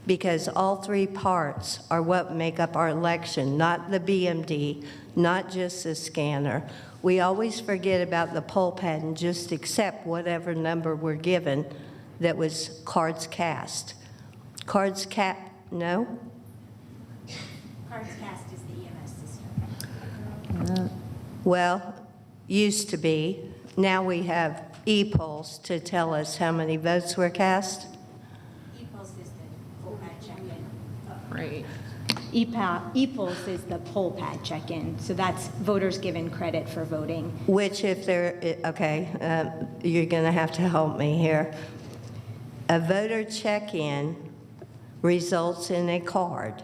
S15: because all 3 parts are what make up our election, not the BMD, not just the scanner. We always forget about the poll pad and just accept whatever number we're given that was cards cast. Cards no?
S7: Cards cast is the EMS system.
S15: Well, used to be. Now we have e-polls to tell us how many votes were cast.
S7: E-pulse is the poll pad check-in.
S1: Right.
S7: E-pulse is the poll pad check-in, so that's voters given credit for voting.
S15: Which if they're, okay, you're going to have to help me here. A voter check-in results in a card.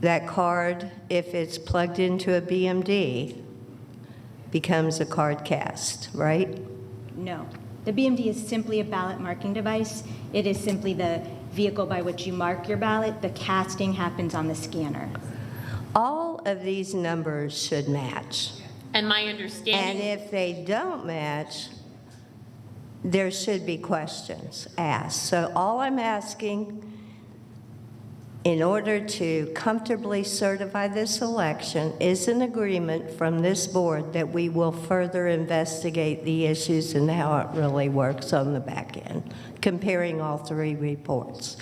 S15: That card, if it's plugged into a BMD, becomes a card cast, right?
S7: No. The BMD is simply a ballot marking device. It is simply the vehicle by which you mark your ballot. The casting happens on the scanner.
S15: All of these numbers should match.
S1: And my
S15: And
S1: understanding,
S15: if they don't match, there should be questions asked. So all I'm asking, in order to comfortably certify this election, is an agreement from this board that we will further investigate the issues and how it really works on the back end, comparing all 3 reports.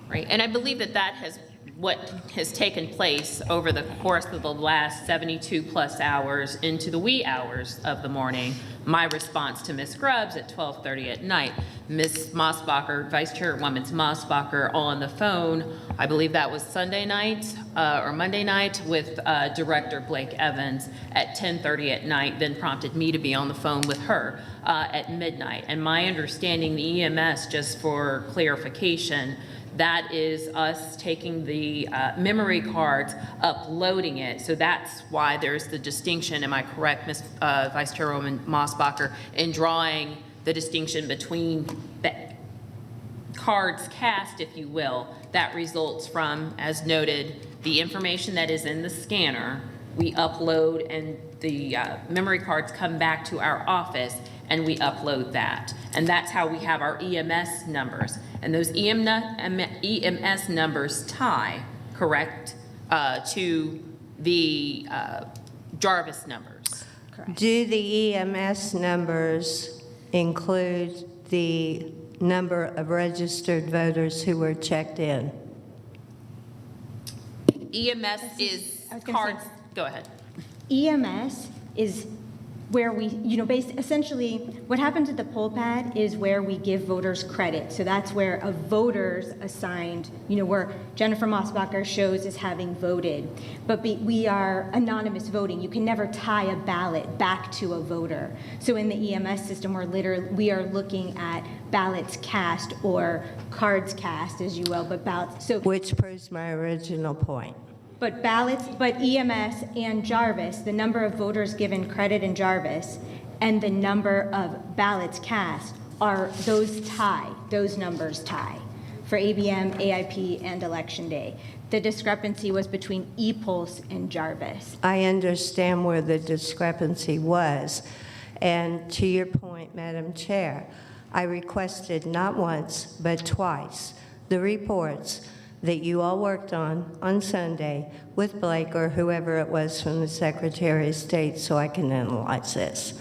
S1: right, and I believe that has what has taken place over the course of the last 72 plus hours into the wee hours of the morning. My response to Ms. Grubbs at 12:30 at night, Ms. Mosbacher, Vice Chairwoman Mosbacher on the phone, I believe that was Sunday night or Monday night with Director Blake Evans at 10:30 at night, then prompted me to be on the phone with her at midnight. And my understanding, the EMS, just for clarification, that is us taking the memory cards, uploading it. So that's why there's the distinction, am I correct, Ms. Vice Chairwoman Mosbacher, in drawing the distinction between the cards cast, if you will, that results from, as noted, the information that is in the scanner, we upload, and the memory cards come back to our office, and we upload that. And that's how we have our EMS numbers. And those EMS numbers tie, correct, to the Jarvis numbers.
S7: Correct.
S15: Do the EMS numbers include the number of registered voters who were checked in?
S1: EMS is
S7: I was gonna
S1: cards,
S7: say-
S1: go ahead.
S7: EMS is where we, essentially, what happens at the poll pad is where we give voters credit. So that's where a voter's assigned, where Jennifer Mossbacher shows as having voted. But we are anonymous voting. You can never tie a ballot back to a voter. So in the EMS system, we are looking at ballots cast or cards cast, as you will, but ballots. So
S15: Which proves my original point.
S7: but EMS and Jarvis, the number of voters given credit in Jarvis and the number of ballots cast those numbers tie for ABM, AIP, and Election Day. The discrepancy was between ePulse and Jarvis.
S15: I understand where the discrepancy was. And to your point, Madam Chair, I requested not once, but twice, the reports that you all worked on Sunday with Blake or whoever it was from the Secretary of State so I can analyze this.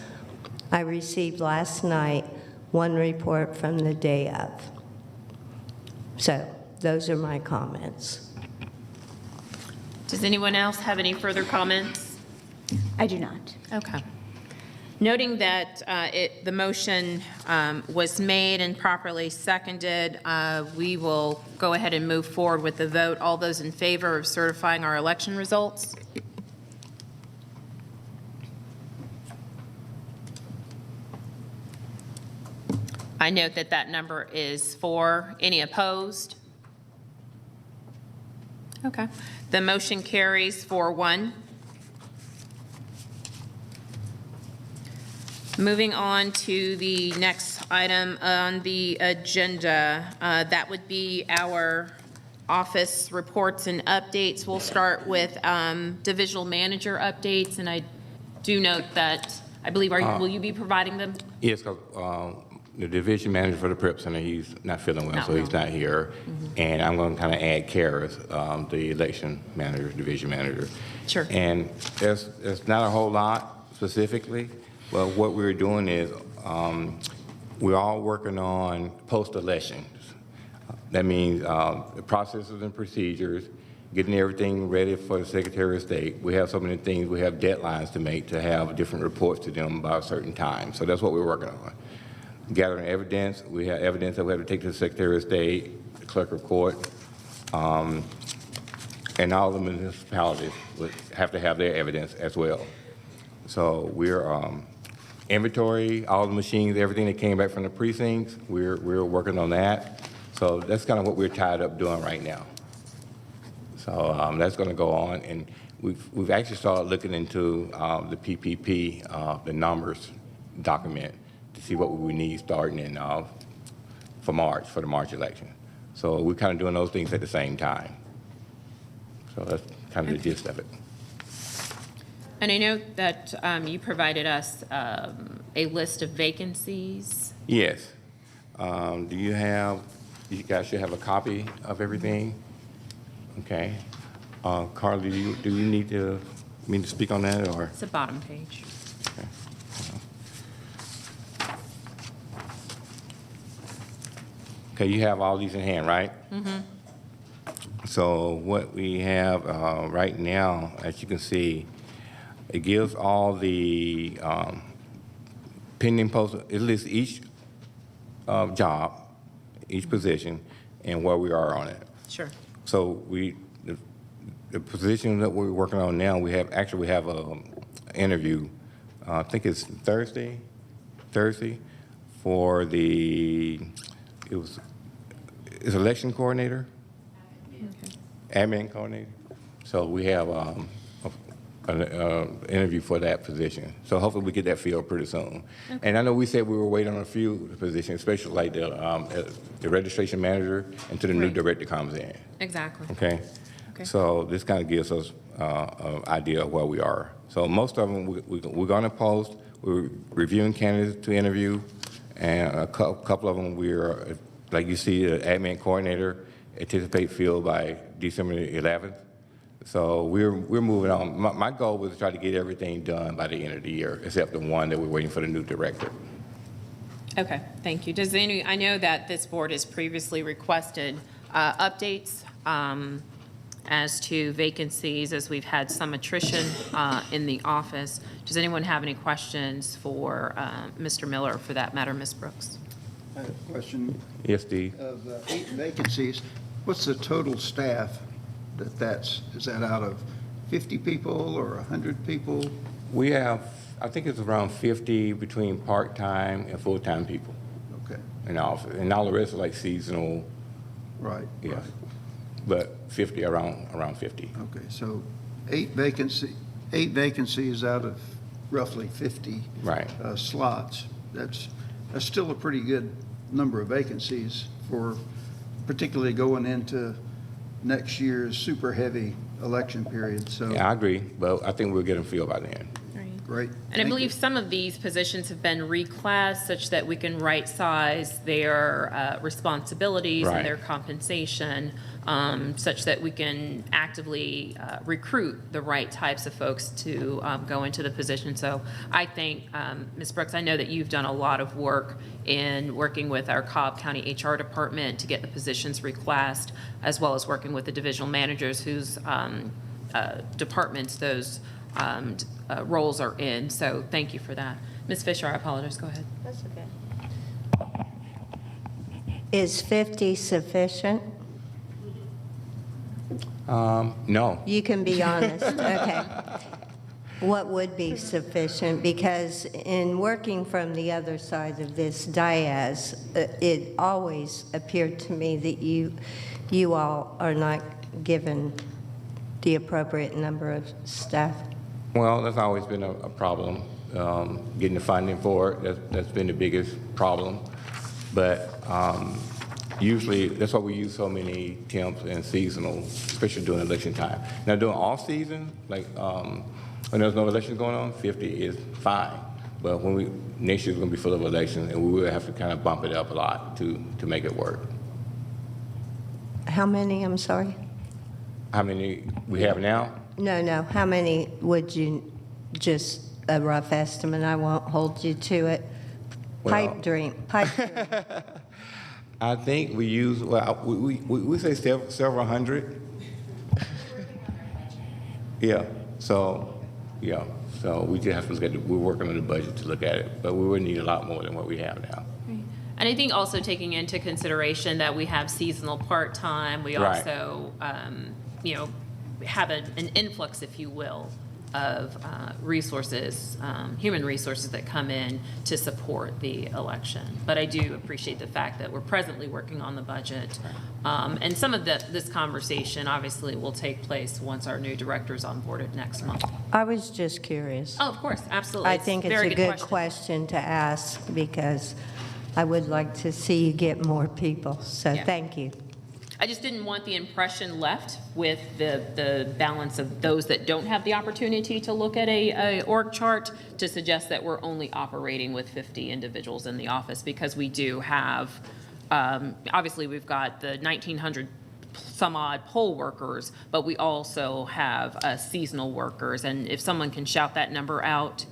S15: I received last night one report from the day of. So those are my comments.
S1: Does anyone else have any further comments?
S7: I do not.
S1: Okay. Noting that the motion was made and properly seconded, we will go ahead and move forward with the vote. All those in favor of certifying our election results? I note that that number is 4. Any opposed? Okay. The motion carries 4-1. Moving on to the next item on the agenda, that would be our office reports and updates. We'll start with divisional manager updates, and I do note that, I believe, will you be providing them?
S14: Yes, because the division manager for the Prep Center, he's not feeling well, so he's not here. And I'm going to kind of add Karis, the election manager, division manager.
S1: Sure.
S14: And there's not a whole lot specifically, but what we're doing is we're all working on post-elections. That means the processes and procedures, getting everything ready for the Secretary of State. We have so many things, we have deadlines to make to have different reports to them by a certain time. So that's what we're working on. Gathering evidence, we have evidence that we have to take to the Secretary of State, the Clerk of Court, and all the municipalities would have to have their evidence as well. So we're inventory, all the machines, everything that came back from the precincts, we're working on that. So that's kind of what we're tied up doing right now. So that's going to go on, and we've actually started looking into the PPP, the numbers document, to see what we need starting in for the March election. So we're kind of doing those things at the same time. So that's kind of the gist of it.
S1: And I know that you provided us a list of vacancies.
S14: Yes. You guys should have a copy of everything? Okay. Carly, do you need me to speak on that, or?
S1: It's the bottom page.
S14: Okay. Okay, you have all these in hand, right?
S1: Mm-hmm.
S14: So what we have right now, as you can see, it gives all the pending posts, it lists each job, each position, and where we are on it.
S1: Sure.
S14: So the position that we're working on now, we have an interview, I think it's Thursday, for it's election coordinator, admin coordinator. So we have an interview for that position. So hopefully we get that filled pretty soon. Okay. And I know we said we were waiting on a few positions, especially like the registration manager until the new director comes in.
S1: Exactly.
S14: Okay? So this kind of gives us an idea of where we are. So most of them we're going to post. We're reviewing candidates to interview, and a couple of them we're, like you see, the admin coordinator, anticipate filled by December 11th. So we're moving on. My goal was to try to get everything done by the end of the year, except the one that we're waiting for the new director.
S1: Okay, thank you. I know that this board has previously requested updates as to vacancies, as we've had some attrition in the office. Does anyone have any questions for Mr. Miller, or for that matter, Ms. Brooks?
S13: I have a question.
S14: Yes, Steve.
S13: Of 8 vacancies, what's the total staff is that out of 50 people or 100 people?
S14: We have, I think it's around 50 between part-time and full-time people
S13: Okay,
S14: in the office. And all the rest are like seasonal,
S13: right.
S14: yeah.
S13: Right.
S14: But 50, around 50.
S13: Okay, so 8 vacancies out of roughly 50
S14: Right.
S13: slots. That's still a pretty good number of vacancies for particularly going into next year's super heavy election period. So
S14: Yeah, I agree, but I think we'll get them filled by then.
S13: great.
S1: And I believe some of these positions have been reclassed such that we can right-size their responsibilities
S14: Right.
S1: and their compensation, such that we can actively recruit the right types of folks to go into the position. So I think, Ms. Brooks, I know that you've done a lot of work in working with our Cobb County HR department to get the positions reclassed, as well as working with the divisional managers whose departments those roles are in. So thank you for that. Ms. Fisher, I apologize. Go ahead.
S15: That's okay. Is 50 sufficient?
S14: No.
S15: You can be honest, okay. What would be sufficient? Because in working from the other side of this dais, it always appeared to me that you all are not given the appropriate number of staff.
S14: Well, that's always been a problem, getting the funding for it. That's been the biggest problem. But usually, that's why we use so many temps and seasonal, especially during election time. Now, during off season, like when there's no elections going on, 50 is fine. But when next year's going to be full of elections, and we will have to kind of bump it up a lot to make it work.
S15: How many, I'm sorry?
S14: How many we have now?
S15: No. How many would you, just a rough estimate, I won't hold you to it. Pipe dream.
S14: I think we use, well, we say several hundred. Yeah, so we just have to look at we're working on the budget to look at it, but we would need a lot more than what we have now.
S1: And I think also taking into consideration that we have seasonal part-time, we
S14: Right.
S1: also, have an influx, if you will, of resources, human resources that come in to support the election. But I do appreciate the fact that we're presently working on the budget. And some of this conversation obviously will take place once our new director is onboarded next month.
S15: I was just curious.
S1: Oh, of course, absolutely.
S15: I think it's
S1: very
S15: a good question to ask because I would like to see you get more people. So
S1: Yeah.
S15: thank you.
S1: I just didn't want the impression left with the balance of those that don't have the opportunity to look at a org chart to suggest that we're only operating with 50 individuals in the office, because we do have, obviously we've got the 1,900 some odd poll workers, but we also have seasonal workers. And if someone can shout that number out.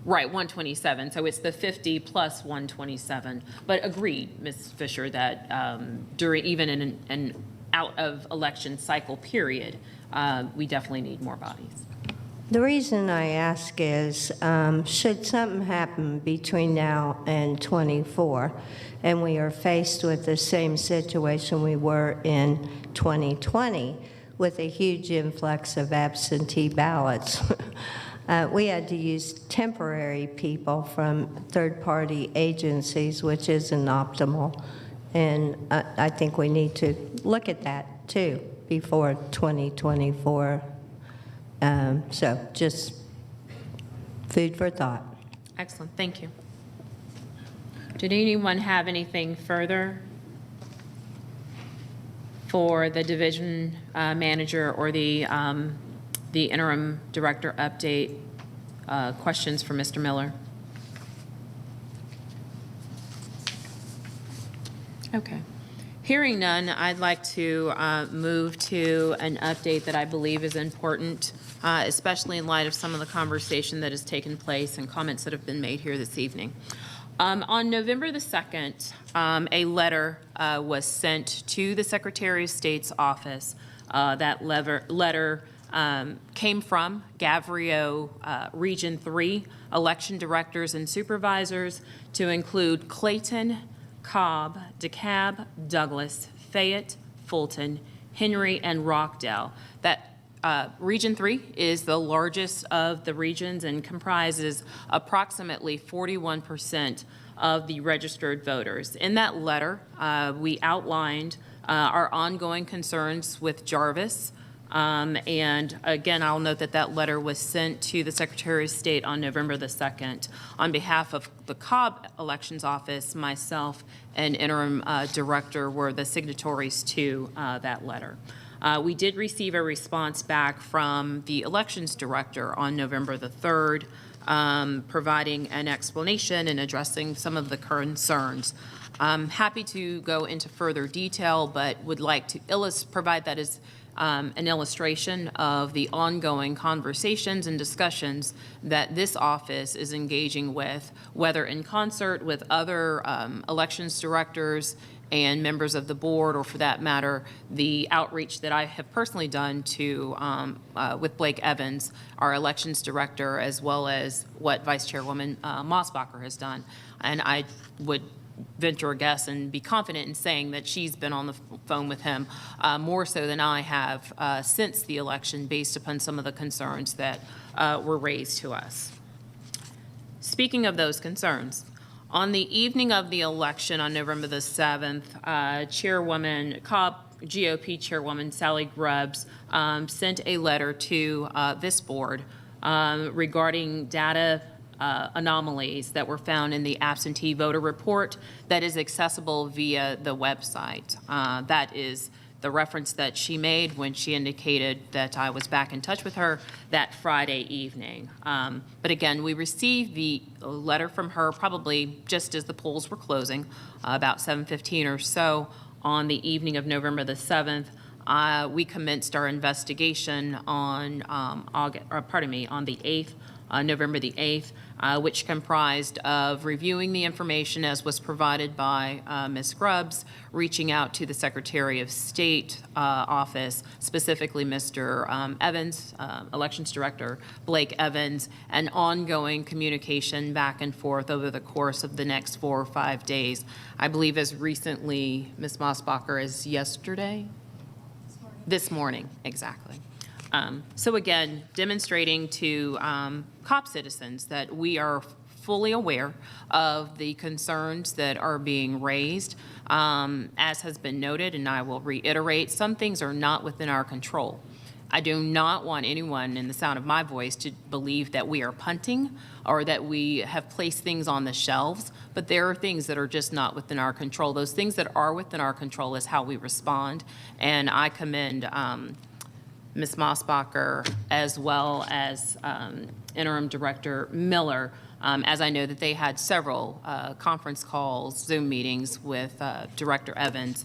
S1: Right, 127, so it's the 50 plus 127. But agreed, Ms. Fisher, that during, even in an out of election cycle period, we definitely need more bodies.
S15: The reason I ask is, should something happen between now and 24, and we are faced with the same situation we were in 2020, with a huge influx of absentee ballots, we had to use temporary people from third-party agencies, which isn't optimal. And I think we need to look at that, too, before 2024. So just food for thought.
S1: Excellent, thank you. Did anyone have anything further for the division manager or the interim director update? Questions for Mr. Miller? Okay. Hearing none, I'd like to move to an update that I believe is important, especially in light of some of the conversation that has taken place and comments that have been made here this evening. On November the 2nd, a letter was sent to the Secretary of State's office That letter came from Gavrio Region 3 election directors and supervisors to include Clayton, Cobb, DeKalb, Douglas, Fayette, Fulton, Henry, and Rockdale. That Region 3 is the largest of the regions and comprises approximately 41% of the registered voters. In that letter, we outlined our ongoing concerns with Jarvis. And again, I'll note that that letter was sent to the Secretary of State on November the 2nd. On behalf of the Cobb Elections Office, myself and Interim Director were the signatories to that letter. We did receive a response back from the Elections Director on November the 3rd, providing an explanation and addressing some of the concerns. I'm happy to go into further detail, but would like to provide that as an illustration of the ongoing conversations and discussions that this office is engaging with, whether in concert with other elections directors and members of the board, or for that matter, the outreach that I have personally done to with Blake Evans, our elections director, as well as what Vice Chairwoman Mosbacher has done. And I would venture a guess and be confident in saying that she's been on the phone with him more so than I have since the election, based upon some of the concerns that were raised to us. Speaking of those concerns, on the evening of the election on November the 7th, Chairwoman Cobb, GOP Chairwoman Sally Grubbs sent a letter to this board regarding data anomalies that were found in the absentee voter report that is accessible via the website. That is the reference that she made when she indicated that I was back in touch with her that Friday evening. But again, we received the letter from her probably just as the polls were closing, about 7:15 or so on the evening of November the 7th. We commenced our investigation on on the 8th, November the 8th, which comprised of reviewing the information as was provided by Ms. Grubbs, reaching out to the Secretary of State office, specifically Mr. Evans, Elections Director Blake Evans, and ongoing communication back and forth over the course of the next 4 or 5 days. I believe as recently, Ms. Mosbacher, as yesterday? This morning, exactly. So again, demonstrating to Cobb citizens that we are fully aware of the concerns that are being raised. As has been noted, and I will reiterate, some things are not within our control. I do not want anyone in the sound of my voice to believe that we are punting or that we have placed things on the shelves, but there are things that are just not within our control. Those things that are within our control is how we respond, and I commend Ms. Mosbacher, as well as Interim Director Miller, as I know that they had several conference calls, Zoom meetings with Director Evans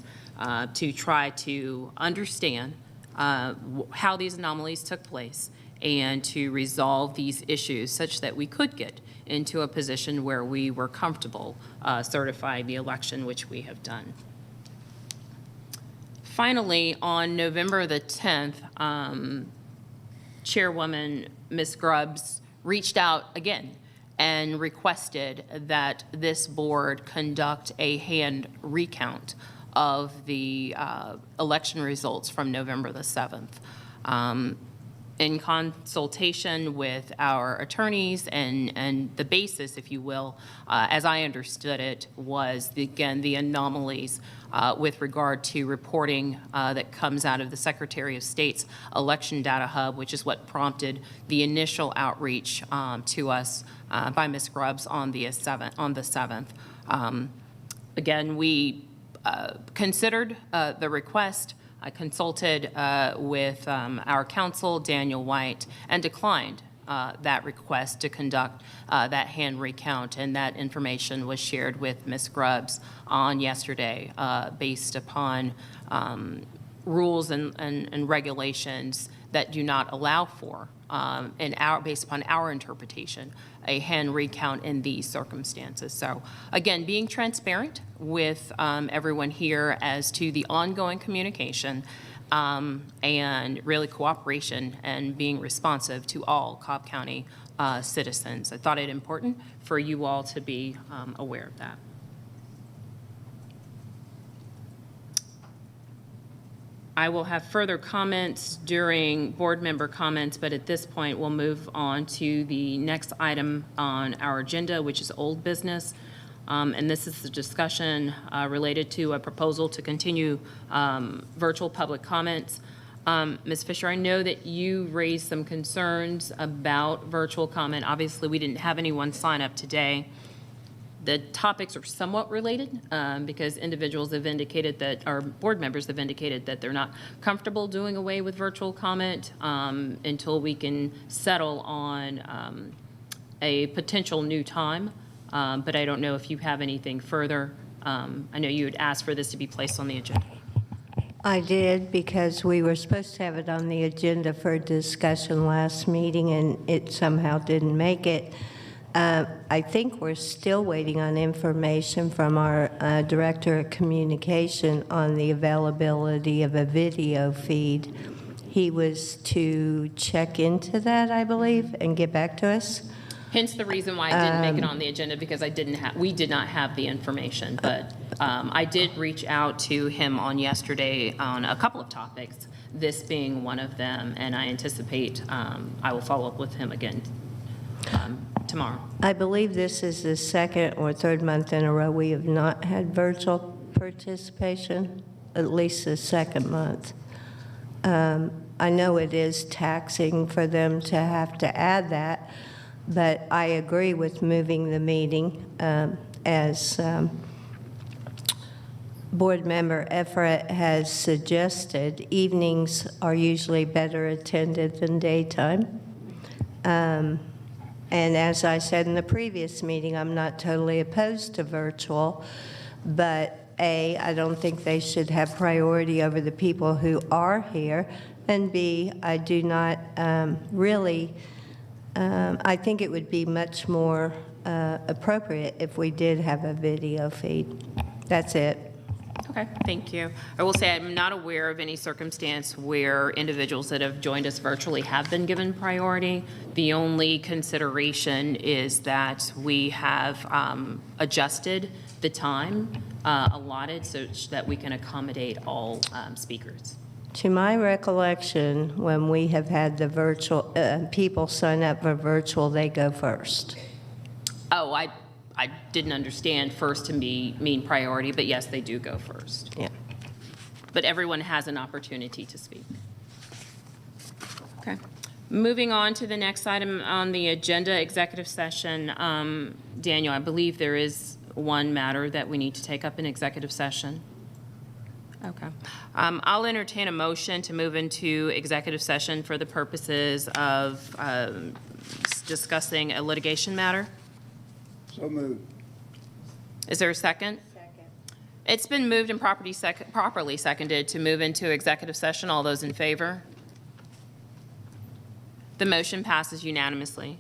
S1: to try to understand how these anomalies took place and to resolve these issues such that we could get into a position where we were comfortable certifying the election, which we have done. Finally, on November the 10th, Chairwoman Ms. Grubbs reached out again and requested that this board conduct a hand recount of the election results from November the 7th. In consultation with our attorneys, and the basis, if you will, as I understood it, was, again, the anomalies with regard to reporting that comes out of the Secretary of State's Election Data Hub, which is what prompted the initial outreach to us by Ms. Grubbs on the 7th. Again, we considered the request. I consulted with our counsel, Daniel White, and declined that request to conduct that hand recount, and that information was shared with Ms. Grubbs on yesterday based upon rules and regulations that do not allow for, based upon our interpretation, a hand recount in these circumstances. So again, being transparent with everyone here as to the ongoing communication and really cooperation and being responsive to all Cobb County citizens. I thought it important for you all to be aware of that. I will have further comments during board member comments, but at this point, we'll move on to the next item on our agenda, which is old business. And this is the discussion related to a proposal to continue virtual public comments. Ms. Fisher, I know that you raised some concerns about virtual comment. Obviously, we didn't have anyone sign up today. The topics are somewhat related because individuals have indicated that, our board members have indicated that they're not comfortable doing away with virtual comment until we can settle on a potential new time. But I don't know if you have anything further. I know you had asked for this to be placed on the agenda.
S15: I did, because we were supposed to have it on the agenda for discussion last meeting, and it somehow didn't make it. I think we're still waiting on information from our Director of Communication on the availability of a video feed. He was to check into that, I believe, and get back to us.
S1: Hence the reason why I didn't make it on the agenda, because we did not have the information. But I did reach out to him on yesterday on a couple of topics, this being one of them, and I anticipate I will follow up with him again tomorrow.
S15: I believe this is the second or third month in a row we have not had virtual participation, at least the second month. I know it is taxing for them to have to add that, but I agree with moving the meeting as Board Member Everett has suggested. Evenings are usually better attended than daytime. And as I said in the previous meeting, I'm not totally opposed to virtual, but A, I don't think they should have priority over the people who are here, and B, I do not really, I think it would be much more appropriate if we did have a video feed. That's it.
S1: Okay, thank you. I will say I'm not aware of any circumstance where individuals that have joined us virtually have been given priority. The only consideration is that we have adjusted the time allotted so that we can accommodate all speakers.
S15: To my recollection, when we have had the virtual, people sign up for virtual, they go first.
S1: Oh, I didn't understand first to mean priority, but yes, they do go first.
S15: Yeah.
S1: But everyone has an opportunity to speak. Okay. Moving on to the next item on the agenda, executive session. Daniel, I believe there is one matter that we need to take up in executive session. Okay. I'll entertain a motion to move into executive session for the purposes of discussing a litigation matter.
S13: So moved.
S1: Is there a second? Second. It's been moved and properly seconded to move into executive session. All those in favor? The motion passes unanimously.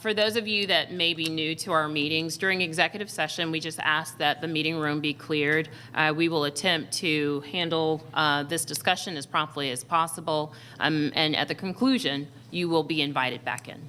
S1: For those of you that may be new to our meetings, during executive session, we just ask that the meeting room be cleared. We will attempt to handle this discussion as promptly as possible, and at the conclusion, you will be invited back in.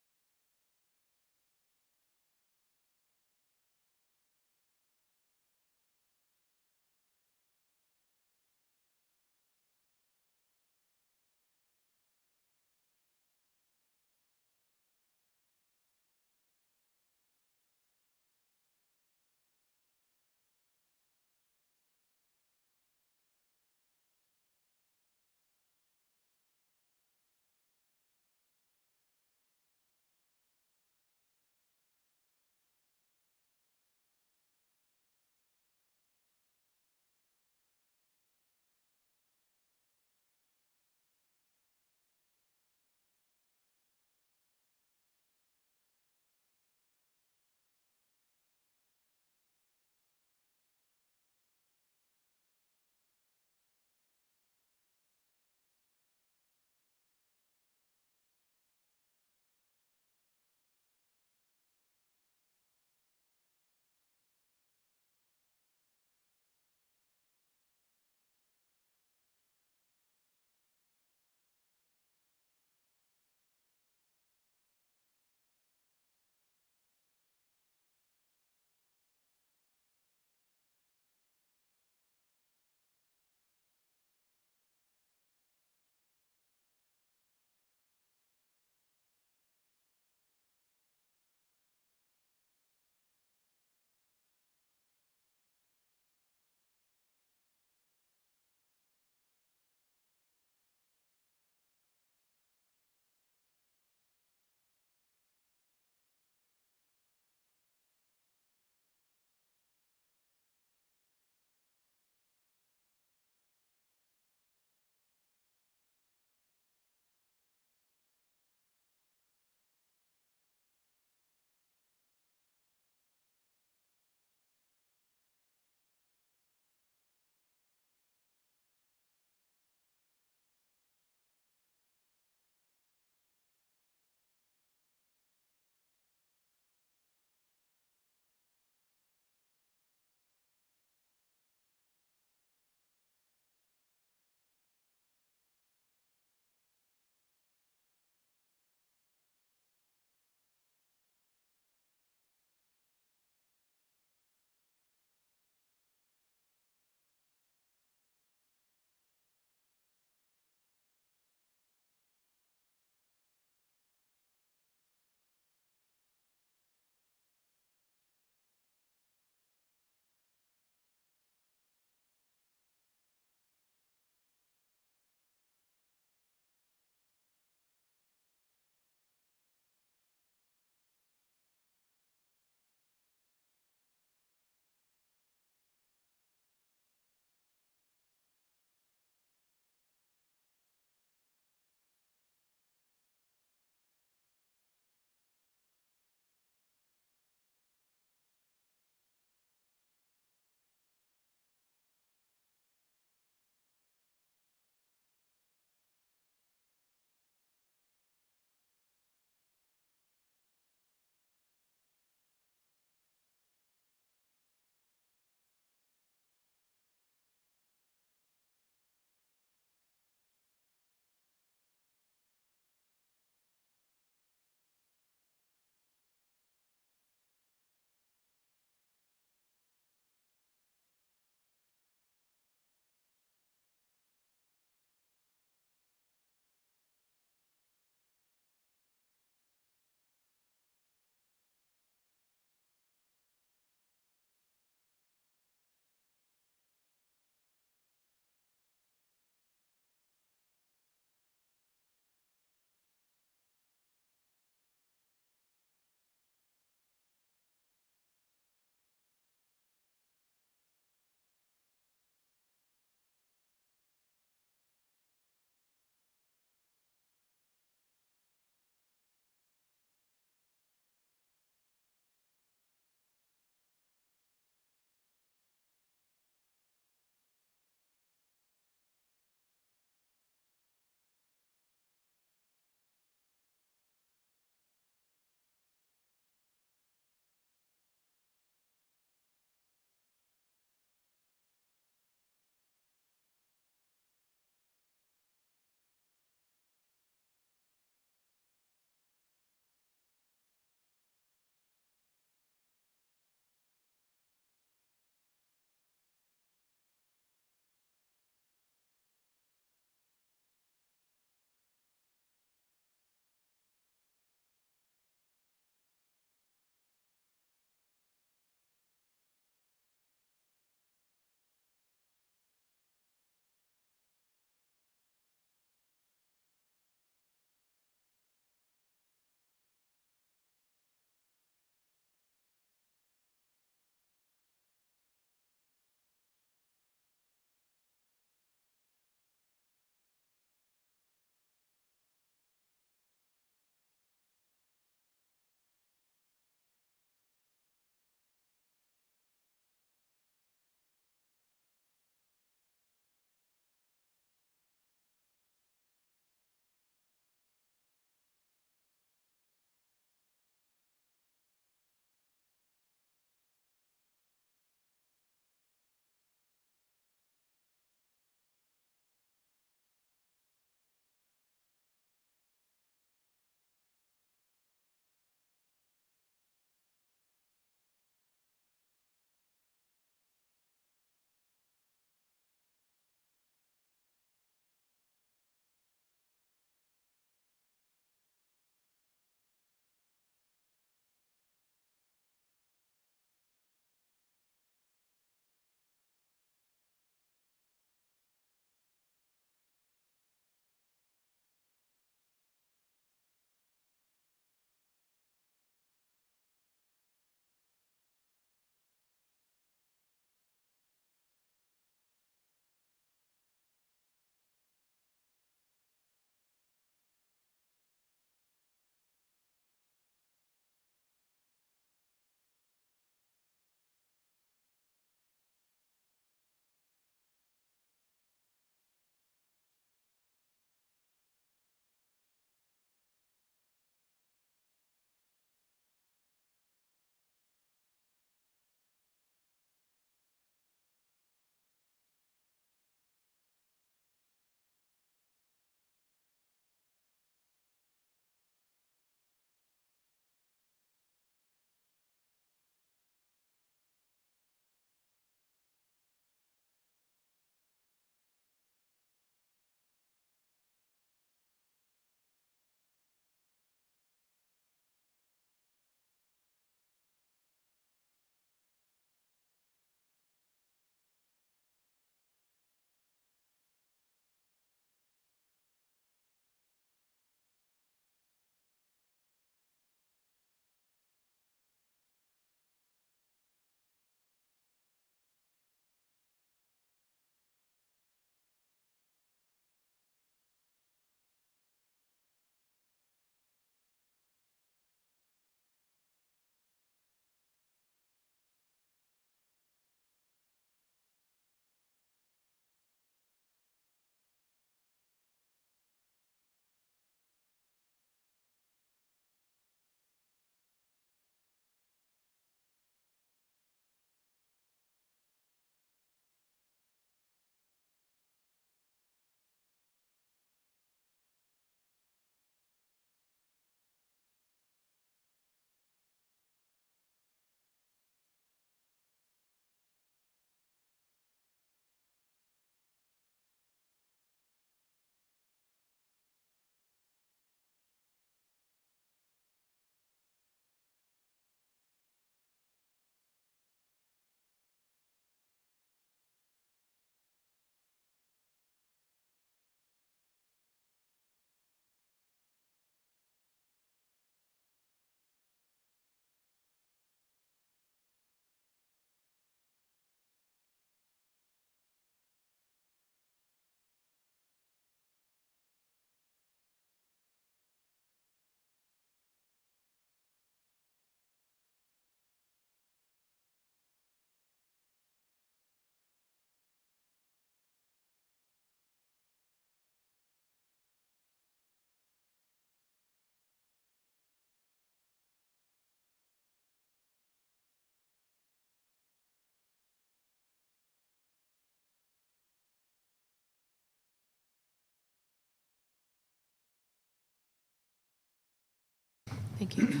S1: Thank you.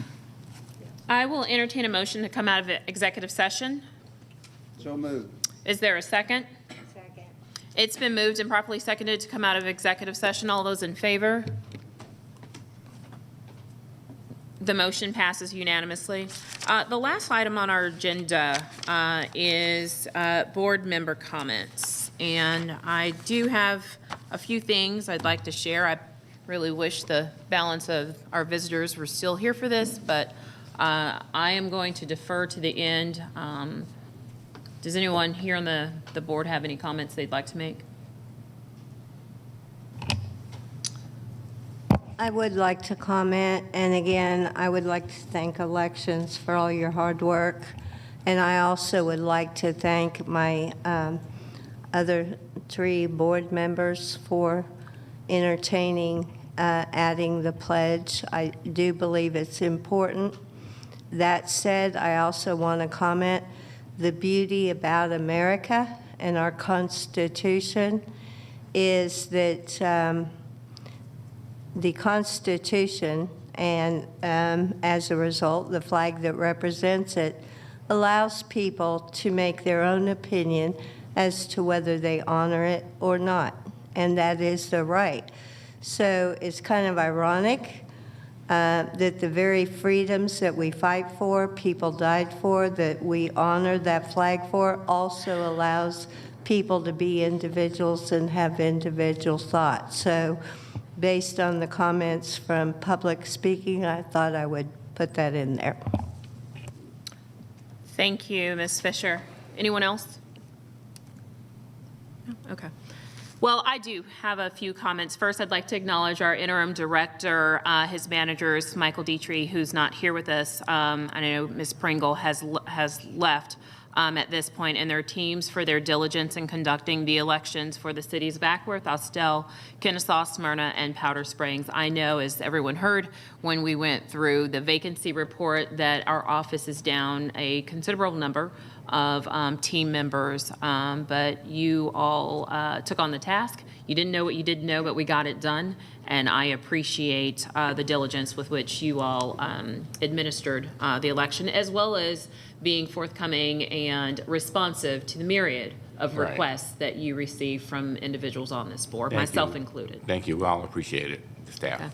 S1: I will entertain a motion to come out of executive session.
S13: So moved.
S1: Is there a second? Second. It's been moved and properly seconded to come out of executive session. All those in favor? The motion passes unanimously. The last item on our agenda is board member comments. And I do have a few things I'd like to share. I really wish the balance of our visitors were still here for this, but I am going to defer to the end. Does anyone here on the board have any comments they'd like to make?
S15: I would like to comment, and again, I would like to thank Elections for all your hard work, and I also would like to thank my other 3 board members for entertaining adding the pledge. I do believe it's important. That said, I also want to comment, the beauty about America and our Constitution is that the Constitution and as a result, the flag that represents it allows people to make their own opinion as to whether they honor it or not, and that is their right. So it's kind of ironic that the very freedoms that we fight for, people died for, that we honor that flag for, also allows people to be individuals and have individual thoughts. So based on the comments from public speaking, I thought I would put that in there.
S1: Thank you, Ms. Fisher. Anyone else? No? Okay. Well, I do have a few comments. First, I'd like to acknowledge our interim director, his managers, Michael Dietrich, who's not here with us. I know Ms. Pringle has left at this point, and their teams for their diligence in conducting the elections for the cities of Ackworth, Austell, Kennesaw, Smyrna, and Powder Springs. I know, as everyone heard when we went through the vacancy report, that our office is down a considerable number of team members, but you all took on the task. You didn't know what you didn't know, but we got it done, and I appreciate the diligence with which you all administered the election, as well as being forthcoming and responsive to the myriad of requests that you receive from individuals on this board, myself included.
S14: Thank you. We all appreciate it, the staff.
S1: Okay.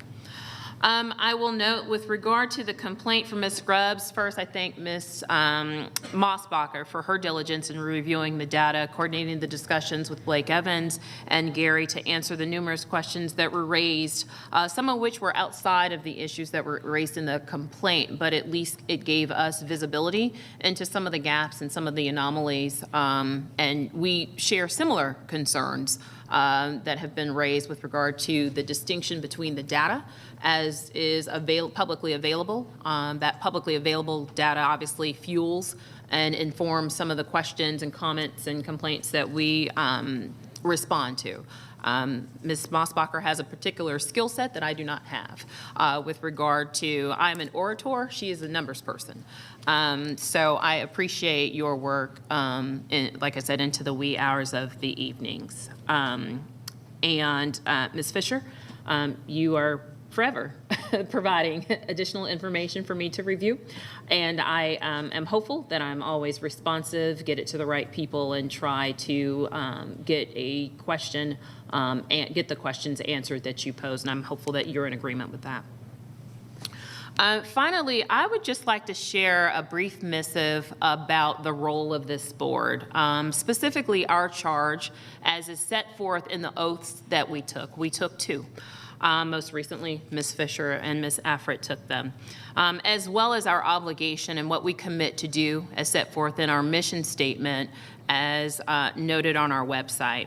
S1: I will note with regard to the complaint from Ms. Grubbs, first I thank Ms. Mossbacher for her diligence in reviewing the data, coordinating the discussions with Blake Evans and Gary to answer the numerous questions that were raised, some of which were outside of the issues that were raised in the complaint, but at least it gave us visibility into some of the gaps and some of the anomalies, and we share similar concerns that have been raised with regard to the distinction between the data as is publicly available. That publicly available data obviously fuels and informs some of the questions and comments and complaints that we respond to. Ms. Mossbacher has a particular skill set that I do not have with regard to, I'm an orator, she is a numbers person. So I appreciate your work, like I said, into the wee hours of the evenings. And Ms. Fisher, you are forever providing additional information for me to review. And I am hopeful that I'm always responsive, get it to the right people, and try to get a question, and get the questions answered that you pose. And I'm hopeful that you're in agreement with that. Finally, I would just like to share a brief missive about the role of this board, specifically our charge as is set forth in the oaths that we took. We took 2. Most recently, Ms. Fisher and Ms. Affritt took them, as well as our obligation and what we commit to do as set forth in our mission statement as noted on our website.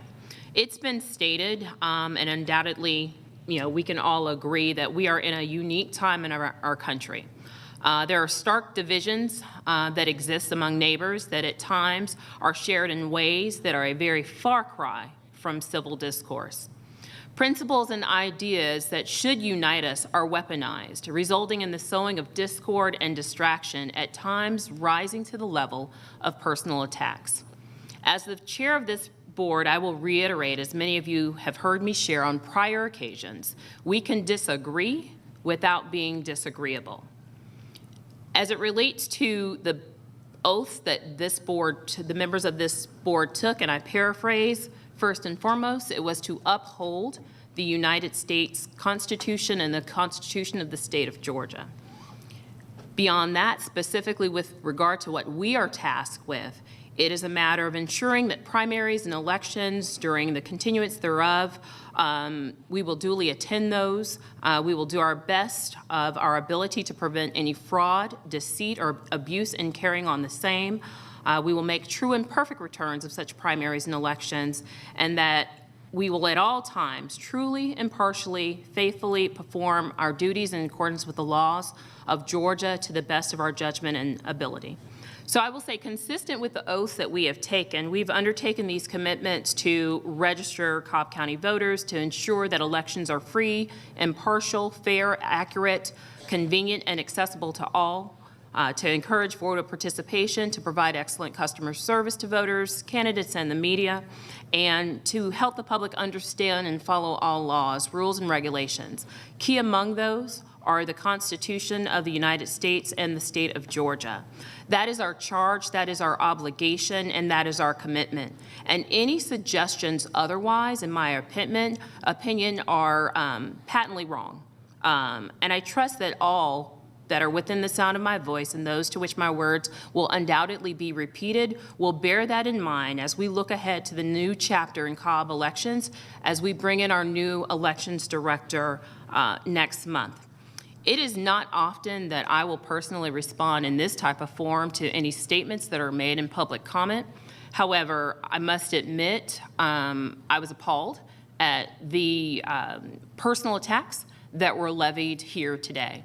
S1: It's been stated, and undoubtedly, we can all agree that we are in a unique time in our country. There are stark divisions that exist among neighbors that at times are shared in ways that are a very far cry from civil discourse. Principles and ideas that should unite us are weaponized, resulting in the sowing of discord and distraction, at times rising to the level of personal attacks. As the chair of this board, I will reiterate, as many of you have heard me share on prior occasions, we can disagree without being disagreeable. As it relates to the oaths that this board, the members of this board took, and I paraphrase, first and foremost, it was to uphold the United States Constitution and the Constitution of the state of Georgia. Beyond that, specifically with regard to what we are tasked with, it is a matter of ensuring that primaries and elections during the continuance thereof, we will duly attend those. We will do our best of our ability to prevent any fraud, deceit, or abuse in carrying on the same. We will make true and perfect returns of such primaries and elections, and that we will at all times truly, impartially, faithfully perform our duties in accordance with the laws of Georgia to the best of our judgment and ability. So I will say, consistent with the oaths that we have taken, we've undertaken these commitments to register Cobb County voters, to ensure that elections are free, impartial, fair, accurate, convenient, and accessible to all, to encourage voter participation, to provide excellent customer service to voters, candidates, and the media, and to help the public understand and follow all laws, rules, and regulations. Key among those are the Constitution of the United States and the state of Georgia. That is our charge, that is our obligation, and that is our commitment. And any suggestions otherwise, in my opinion, are patently wrong. And I trust that all that are within the sound of my voice and those to which my words will undoubtedly be repeated will bear that in mind as we look ahead to the new chapter in Cobb elections, as we bring in our new elections director next month. It is not often that I will personally respond in this type of form to any statements that are made in public comment. However, I must admit I was appalled at the personal attacks that were levied here today.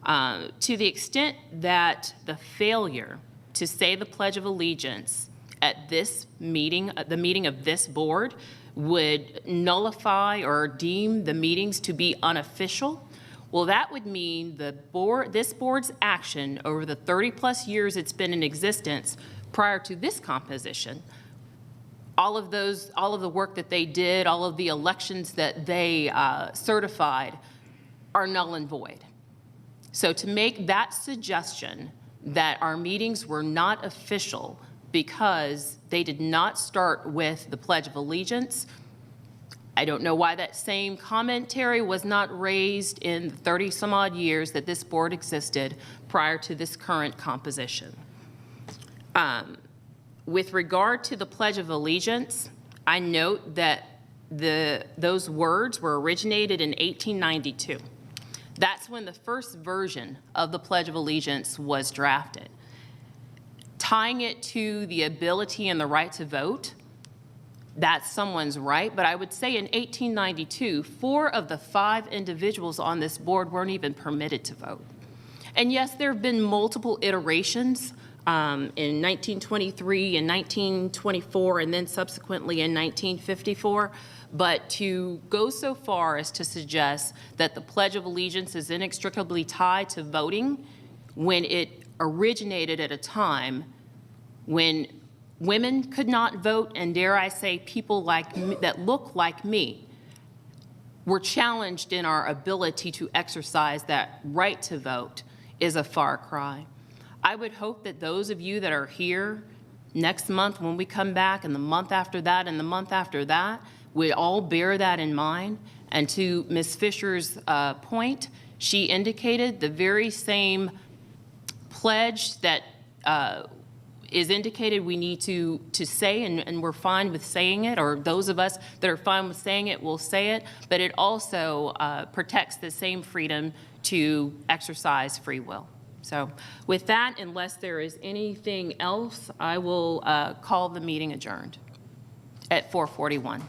S1: To the extent that the failure to say the Pledge of Allegiance at this meeting, the meeting of this board, would nullify or deem the meetings to be unofficial, well, that would mean this board's action over the 30-plus years it's been in existence prior to this composition, all of the work that they did, all of the elections that they certified are null and void. So to make that suggestion that our meetings were not official because they did not start with the Pledge of Allegiance, I don't know why that same commentary was not raised in the 30-some-odd years that this board existed prior to this current composition. With regard to the Pledge of Allegiance, I note that those words were originated in 1892. That's when the first version of the Pledge of Allegiance was drafted. Tying it to the ability and the right to vote, that's someone's right, but I would say in 1892, 4 of the 5 individuals on this board weren't even permitted to vote. And yes, there have been multiple iterations in 1923 and 1924, and then subsequently in 1954, but to go so far as to suggest that the Pledge of Allegiance is inextricably tied to voting when it originated at a time when women could not vote, and dare I say, people like me, that look like me, were challenged in our ability to exercise that right to vote, is a far cry. I would hope that those of you that are here next month when we come back, and the month after that, and the month after that, would all bear that in mind. And to Ms. Fisher's point, she indicated the very same pledge that is indicated we need to say, and we're fine with saying it, or those of us that are fine with saying it will say it, but it also protects the same freedom to exercise free will. So with that, unless there is anything else, I will call the meeting adjourned at 4:41.